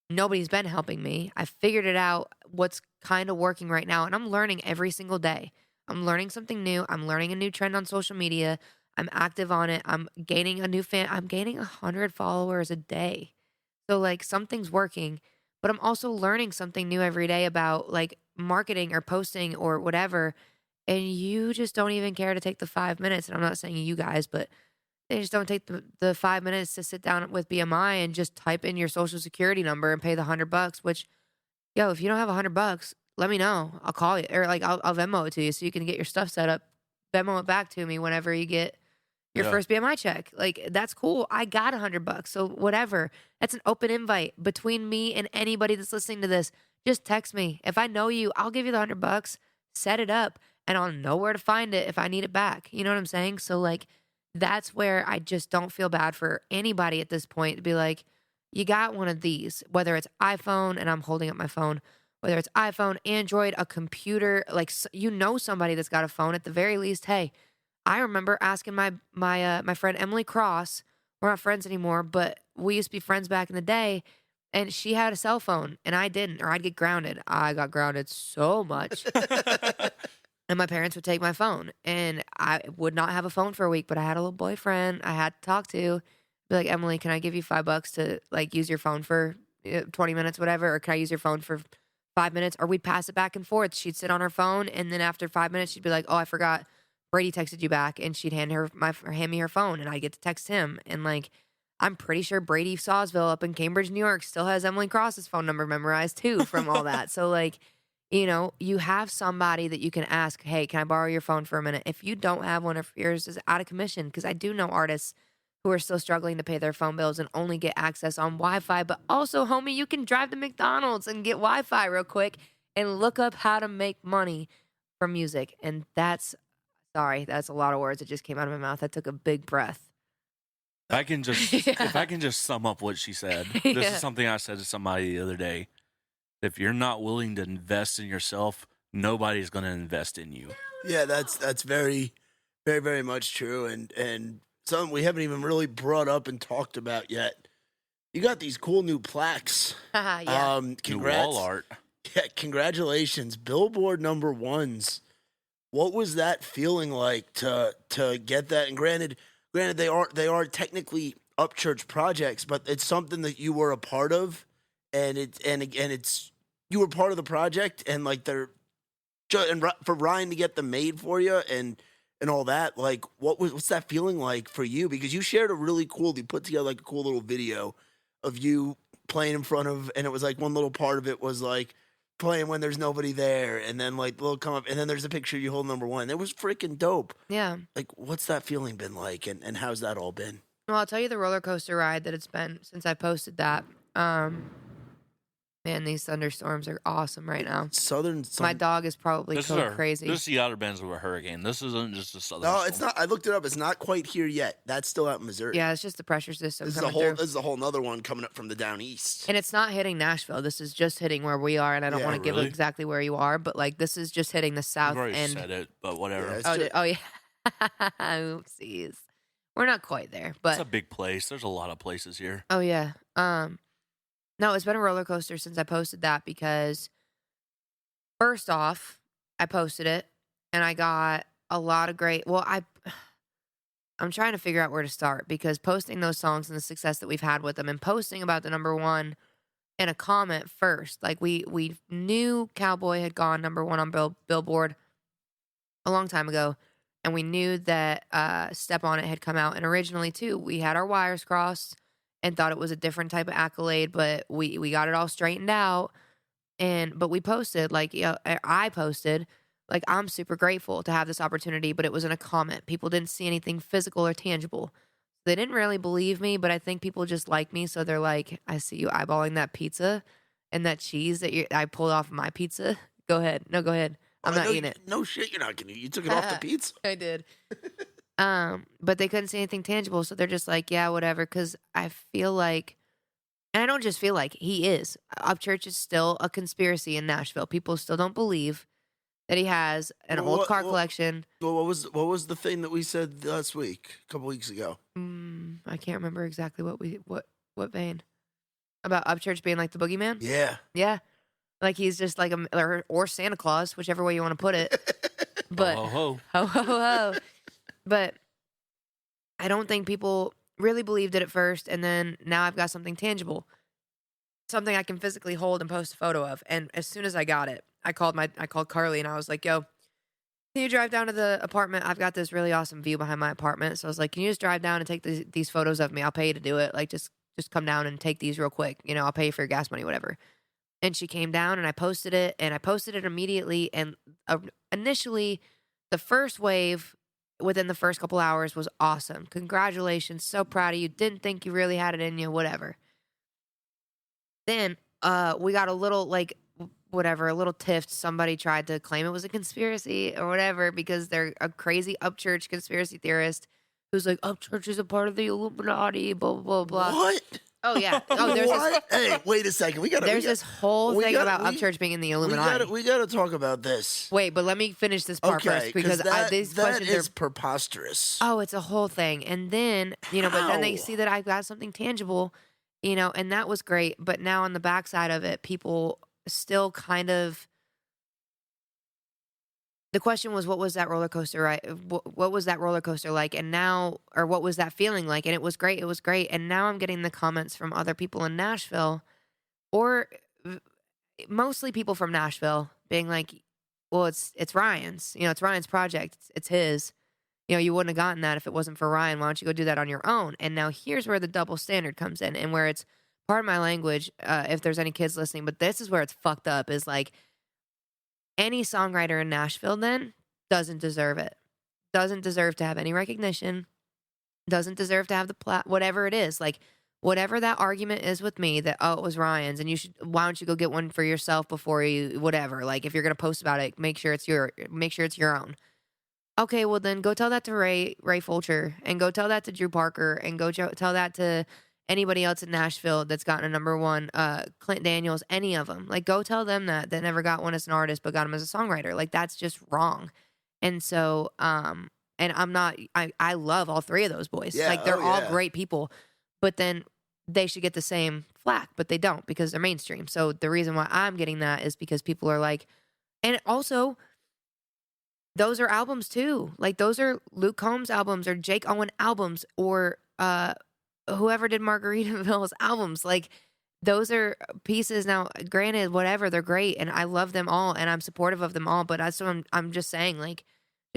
Nobody's been helping me. I figured it out what's kind of working right now. And I'm learning every single day. I'm learning something new. I'm learning a new trend on social media. I'm active on it. I'm gaining a new fan. I'm gaining 100 followers a day. So, like, something's working. But I'm also learning something new every day about, like, marketing or posting or whatever. And you just don't even care to take the 5 minutes. And I'm not saying you guys, but they just don't take the 5 minutes to sit down with BMI and just type in your social security number and pay the $100, which, yo, if you don't have $100, let me know. I'll call you, or like I'll Venmo it to you so you can get your stuff set up. Venmo it back to me whenever you get your first BMI check. Like, that's cool. I got $100, so whatever. That's an open invite between me and anybody that's listening to this. Just text me. If I know you, I'll give you the $100. Set it up, and I'll know where to find it if I need it back. You know what I'm saying? So, like, that's where I just don't feel bad for anybody at this point to be like, you got one of these, whether it's iPhone, and I'm holding up my phone, whether it's iPhone, Android, a computer, like, somebody that's got a phone at the very least. Hey, I remember asking my friend Emily Cross. We're not friends anymore, but we used to be friends back in the day, and she had a cell phone and I didn't, or I'd get grounded. I got grounded so much. And my parents would take my phone, and I would not have a phone for a week, but I had a little boyfriend I had to talk to. Be like, Emily, can I give you $5 to, like, use your phone for 20 minutes, whatever? Or can I use your phone for 5 minutes? Or we'd pass it back and forth. She'd sit on her phone, and then after 5 minutes, she'd be like, oh, I forgot. Brady texted you back, and she'd hand me her phone, and I'd get to text him. And, like, I'm pretty sure Brady Sawsville up in Cambridge, New York, still has Emily Cross's phone number memorized too from all that. So, like, you have somebody that you can ask, hey, can I borrow your phone for a minute? If you don't have one, if yours is out of commission, because I do know artists who are still struggling to pay their phone bills and only get access on Wi-Fi, but also, homie, you can drive to McDonald's and get Wi-Fi real quick and look up how to make money from music. And that's a lot of words that just came out of my mouth. I took a big breath. If I can just sum up what she said. This Yeah. is something I said to somebody the other day. If you're not willing to invest in yourself, nobody's going to invest in you. Yeah, that's very, very, very much true, and something we haven't even really brought up and talked about yet. You got these cool new plaques. Yeah. New Congrats. wall art. Yeah, congratulations, Billboard #1s. What was that feeling like to get that? And granted, they are technically Upchurch projects, but it's something that you were a part of, and it's you were part of the project, and like for Ryan to get them made for you and all that, like what's that feeling like for you? Because you shared you put together like a cool little video of you playing in front of, and it was like one little part of it was like playing when there's nobody there, and then like they'll come up, and then there's a picture you hold #1. It was freaking dope. Yeah. Like, what's that feeling been like, and how's that all been? Well, I'll tell you the roller coaster ride that it's been since I posted that. Man, these thunderstorms are awesome right now. My dog is probably going crazy. This is the Outer Bands of a hurricane. This isn't just a southern No, storm. it's not. I looked it up. It's not quite here yet. That's still out in Missouri. Yeah, it's just the pressure system This is coming through. This is a whole nother one coming up from the down east. And it's not hitting Nashville. This is just hitting where we are, and I don't Yeah, want to give really? exactly where you are, but like this is just hitting the south I've already end. said it, but whatever. Yeah, Oh yeah. Oopsies. We're not quite there, but It's a big place. There's a lot of places here. oh yeah. No, it's been a roller coaster since I posted that because first off, I posted it and I got a lot of great. Well, I'm trying to figure out where to start because posting those songs and the success that we've had with them and posting about the #1 in a comment first. Like we knew Cowboy had gone #1 on Billboard a long time ago, and we knew that Step On It had come out. And originally too, we had our wires crossed and thought it was a different type of accolade, but we got it all straightened out. But we posted, I posted, like, I'm super grateful to have this opportunity, but it was in a comment. People didn't see anything physical or tangible. They didn't really believe me, but I think people just like me, so they're like, I see you eyeballing that pizza and that cheese that I pulled off of my pizza. Go ahead. No, go ahead. I'm not eating it. No shit, you're not gonna eat. You took it off the pizza. I did. But they couldn't see anything tangible, so they're just like, yeah, whatever. Because I feel like, and I don't just feel like, he is. Upchurch is still a conspiracy in Nashville. People still don't believe that he has an old car collection. Well, what was the thing that we said last week, a couple weeks ago? I can't remember exactly what vein about Upchurch being like the boogeyman. Yeah. Like he's just like or Santa Claus, whichever way you want to put it. But Ho, ho, ho, ho, ho. But I don't think people really believed it at first, and then now I've got something tangible, something I can physically hold and post a photo of. And as soon as I got it, I called Carly and I was like, "Yo, can you drive down to the apartment? I've got this really awesome view behind my apartment." So I was like, "Can you just drive down and take these photos of me? I'll pay you to do it. Like just come down and take these real quick. I'll pay you for your gas money, whatever." And she came down and I posted it immediately. And initially, the first wave within the first couple hours was awesome. Congratulations. So proud of you. Didn't think you really had it in you, whatever. Then we got a little a little tiff. Somebody tried to claim it was a conspiracy or whatever because they're a crazy Upchurch conspiracy theorist who's like, Upchurch is a part of the Illuminati, blah, blah, blah. What? Oh, yeah. Oh, there's what? Hey, wait a second. There's this whole thing about Upchurch being in the Illuminati. We got to talk about this. Wait, but let me finish this part first because these questions is are preposterous. Oh, it's a whole thing. And then, but then they see that I've got something tangible, and that was great. But now on the backside of it, people still kind of, the question was, what was that roller coaster, right? What was that roller coaster like? And now, or what was that feeling like? And it was great. It was great. And now I'm getting the comments from other people in Nashville, or mostly people from Nashville being like, well, it's Ryan's, it's Ryan's project. It's his, you wouldn't have gotten that if it wasn't for Ryan. Why don't you go do that on your own? And now here's where the double standard comes in, and where it's, part of my language, if there's any kids listening, but this is where it's fucked up, is like, any songwriter in Nashville then doesn't deserve it. Doesn't deserve to have any recognition. Doesn't deserve to have the whatever it is. Like, whatever that argument is with me that, oh, it was Ryan's and why don't you go get one for yourself before you, whatever. Like, if you're going to post about it, make sure it's your own. Okay, well then go tell that to Ray Fulcher, and go tell that to Drew Parker, and go tell that to anybody else in Nashville that's gotten a number one, Clint Daniels, any of them. Like, go tell them that never got one as an artist but got him as a songwriter. Like, that's just wrong. And so, and I love all three of those boys. Yeah, like, they're all great people, but then they should get the same flack, but they don't because they're mainstream. So the reason why I'm getting that is because people are like, and also, those are albums too. Like, those are Luke Combs albums or Jake Owen albums or whoever did Margaritaville's albums. Like, those are pieces. Now, granted, whatever, they're great and I love them all and I'm supportive of them all. But I'm just saying, like,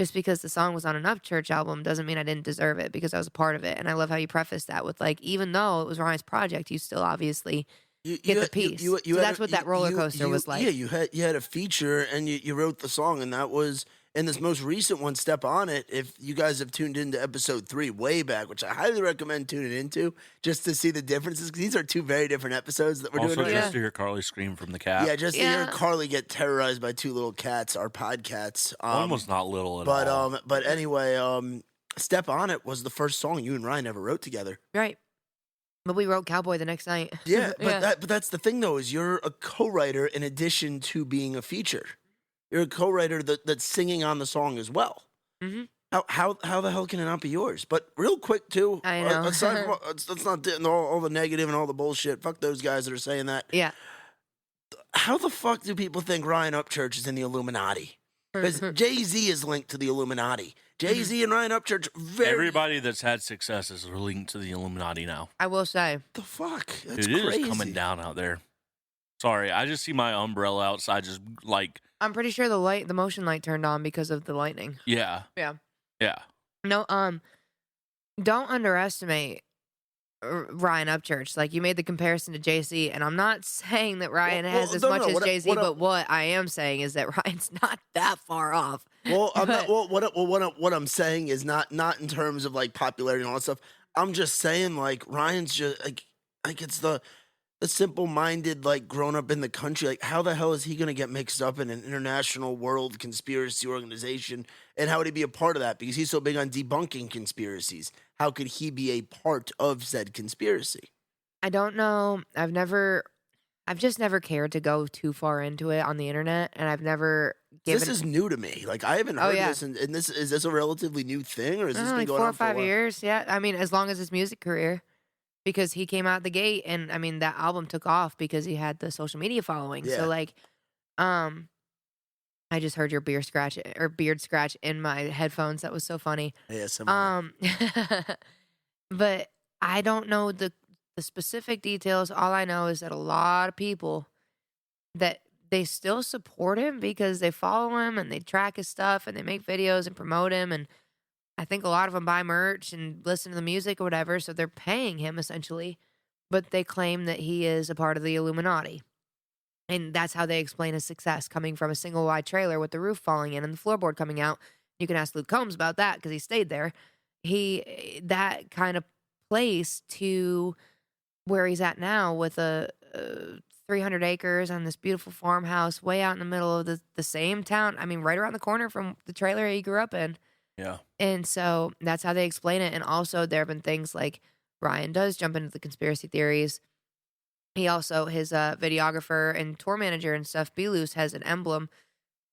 just because the song was on an Upchurch album doesn't mean I didn't deserve it because I was a part of it. And I love how you preface that with, like, even though it was Ryan's project, you still obviously get the piece. So that's what that roller coaster was like. Yeah, you had a feature and you wrote the song, and that was, and this most recent one, Step On It, if you guys have tuned into episode 3 way back, which I highly recommend tuning into just to see the differences, because these are 2 very different episodes that we're doing. Also, just to hear Carly scream from the cat. Yeah, just to hear Carly get terrorized by 2 little cats, our podcats. One was not little at all. But anyway, Step On It was the first song you and Ryan ever wrote together. Right. But we wrote Cowboy the next night. Yeah, but that's the thing, though, is you're a co-writer in addition to being a feature. You're a co-writer that's singing on the song as well. Mm-hmm. How the hell can it not be yours? But real quick, too, I know. let's not get into all the negative and all the bullshit. Fuck those guys that are saying that. Yeah. How the fuck do people think Ryan Upchurch is in the Illuminati? Because Jay-Z is linked to the Illuminati. Jay-Z and Ryan Upchurch, everybody that's had success is linked to the Illuminati now. I will say. The fuck? That's Dude, crazy. It is coming down out there. Sorry, I just see my umbrella outside just like... I'm pretty sure the motion light turned on because of the lightning. Yeah. Yeah. Yeah. No, don't underestimate Ryan Upchurch. Like, you made the comparison to Jay-Z, and I'm not saying that Ryan has as much as Jay-Z, but what I am saying is that Ryan's not that far off. Well, I'm not. Well, what I'm saying is not in terms of like popularity and all that stuff. I'm just saying, like, Ryan's just like it's the simple-minded, like, grown up in the country. Like, how the hell is he gonna get mixed up in an international world conspiracy organization? And how would he be a part of that? Because he's so big on debunking conspiracies. How could he be a part of said conspiracy? I don't know. I've just never cared to go too far into it on the internet, and I've never given. This is new to me. Like, I haven't heard this, and this is this a relatively new thing, or is this been like going 4 or on for a 5 while? years? Yeah, I mean, as long as his music career, because he came out the gate, and I mean that album took off because he had the social media following. Yeah. So like, I just heard your beard scratch in my headphones. That was so funny. Yeah, But I don't know the specific details. All I know is that a lot of people that they still support him because they follow him and they track his stuff and they make videos and promote him. And I think a lot of them buy merch and listen to the music or whatever. So they're paying him essentially, but they claim that he is a part of the Illuminati. And that's how they explain his success, coming from a single wide trailer with the roof falling in and the floorboard coming out. You can ask Luke Combs about that because he stayed there. That kind of place to where he's at now with a 300 acres on this beautiful farmhouse way out in the middle of the same town. I mean, right around the corner from the trailer he grew up in. Yeah. And so that's how they explain it. And also there have been things like Ryan does jump into the conspiracy theories. He also, his videographer and tour manager and stuff, Beloose, has an emblem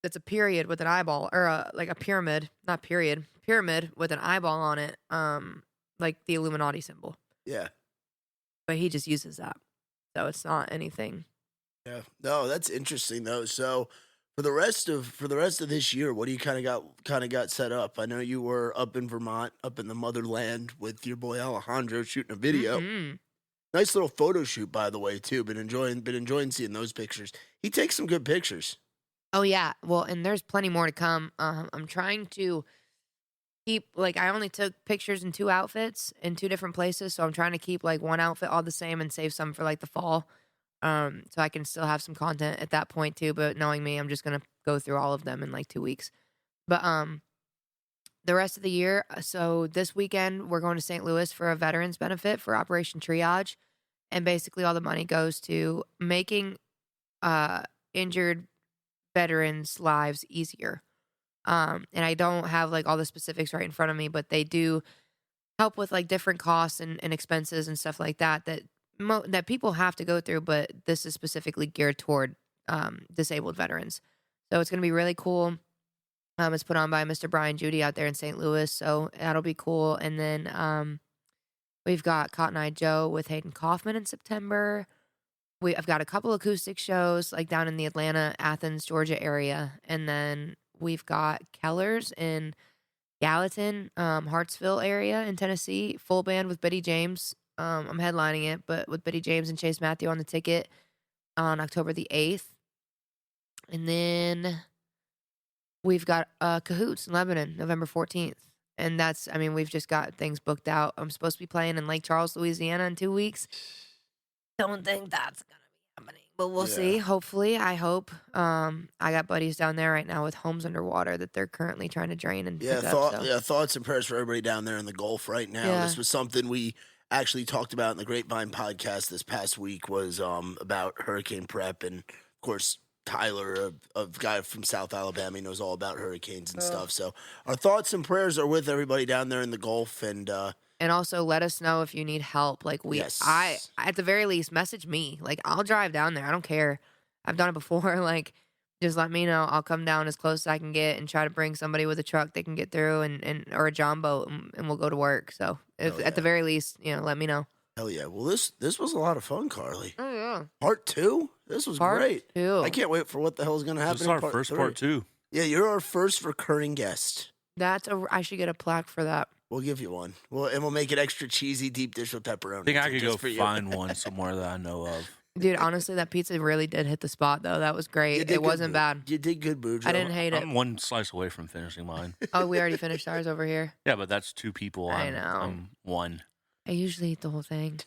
that's a period with an eyeball, or like a pyramid, not period, pyramid with an eyeball on it, like the Illuminati symbol. Yeah. But he just uses that. So it's not anything. Yeah. No, that's interesting though. So for the rest of this year, what do you kind of got set up? I know you were up in Vermont, up in the motherland with your boy Alejandro shooting a video. Mm-hmm. Nice little photo shoot, by the way, too. Been enjoying seeing those pictures. He takes some good pictures. Oh yeah. Well, and there's plenty more to come. I'm trying to keep, like, I only took pictures in 2 outfits in 2 different places, so I'm trying to keep like one outfit all the same and save some for like the fall. So I can still have some content at that point too. But knowing me, I'm just gonna go through all of them in like 2 weeks. But the rest of the year, so this weekend we're going to St. Louis for a veterans benefit for Operation Triage, and basically all the money goes to making injured veterans' lives easier. And I don't have like all the specifics right in front of me, but they do help with like different costs and expenses and stuff like that that people have to go through, but this is specifically geared toward disabled veterans. So it's going to be really cool. It's put on by Mr. Brian Judy out there in St. Louis, so that'll be cool. And then we've got Cotton Eye Joe with Hayden Kaufman in September. I've got a couple acoustic shows like down in the Atlanta, Athens, Georgia area. And then we've got Keller's in Gallatin, Hartsville area in Tennessee. Full band with Betty James. I'm headlining it, but with Betty James and Chase Matthew on the ticket on October the 8th. And then we've got Cahoots in Lebanon, November 14th. And we've just got things booked out. I'm supposed to be playing in Lake Charles, Louisiana in 2 weeks. Don't think that's going to be happening, but we'll see. Hopefully, I hope. I got buddies down there right now with homes underwater that they're currently trying to drain and pick up. Thoughts and prayers for everybody down there in the Gulf right now. Yeah. This was something we actually talked about in the Grapevine podcast this past week was about hurricane prep. And, of course, Tyler, a guy from South Alabama, he knows all about hurricanes and stuff. So our thoughts and prayers are with everybody down there in the Gulf. And also let us know if you need help. Like I at the very least, message me. Like I'll drive down there. I don't care. I've done it before. Like just let me know. I'll come down as close as I can get and try to bring somebody with a truck they can get through and or a John boat and we'll go to work. So at the very least, let me know. Hell yeah. Well, this was a lot of fun, Carly. Oh yeah. Part 2? This was great. 2. I can't wait for what the hell is going to happen. This is our part first 3. part 2. Yeah, you're our first recurring guest. I should get a plaque for that. We'll give you one. We'll make it extra cheesy, deep dish with pepperoni. I think I could go find one somewhere that I know of. Dude, honestly, that pizza really did hit the spot, though. That was great. It wasn't bad. You did good, Boodro. I didn't hate it. I'm one slice away from finishing mine. Oh, we already finished ours over here. Yeah, but that's 2 people. I know. I'm 1. I usually eat the whole thing.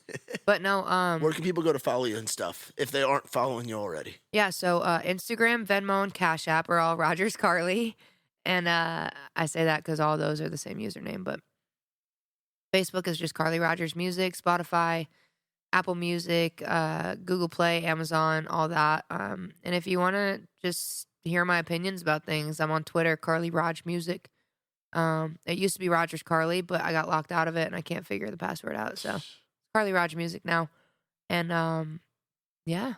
But no, where can people go to follow you and stuff if they aren't following you already? Yeah, so Instagram, Venmo, and Cash App are all Rogers Carly. And I say that because all those are the same username, but Facebook is just Carly Rogers Music, Spotify, Apple Music, Google Play, Amazon, all that. And if you want to just hear my opinions about things, I'm on Twitter, Carly Rog Music. It used to be Rogers Carly, but I got locked out of it and I can't figure the password out. So Carly Rog Music now. And yeah.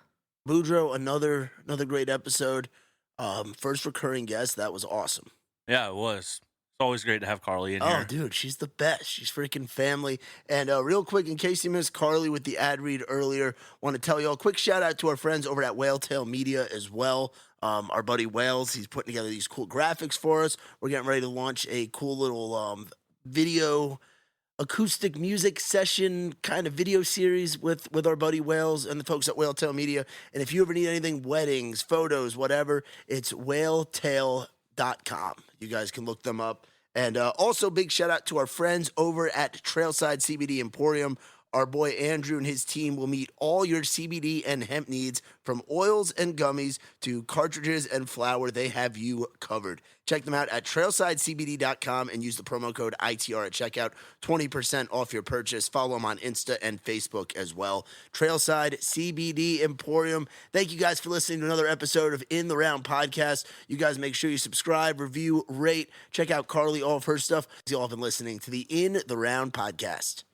Boodro, another great episode. First recurring guest. That was awesome. Yeah, it was. It's always great to have Carly in here. Oh, dude, she's the best. She's freaking family. And real quick, in case you missed Carly with the ad read earlier, want to tell you all a quick shout out to our friends over at Whaletail Media as well. Our buddy Wales, he's putting together these cool graphics for us. We're getting ready to launch a cool little video acoustic music session kind of video series with our buddy Wales and the folks at Whaletail Media. And if you ever need anything, weddings, photos, whatever, it's whaletail.com. You guys can look them up. And also big shout out to our friends over at Trailside CBD Emporium. Our boy Andrew and his team will meet all your CBD and hemp needs, from oils and gummies to cartridges and flour. They have you covered. Check them out at trailsidecbd.com and use the promo code ITR at checkout. 20% off your purchase. Follow them on Insta and Facebook as well. Trailside CBD Emporium. Thank you guys for listening to another episode of In the Round Podcast. You guys make sure you subscribe, review, rate. Check out Carly, all of her stuff. You all have been listening to the In the Round Podcast.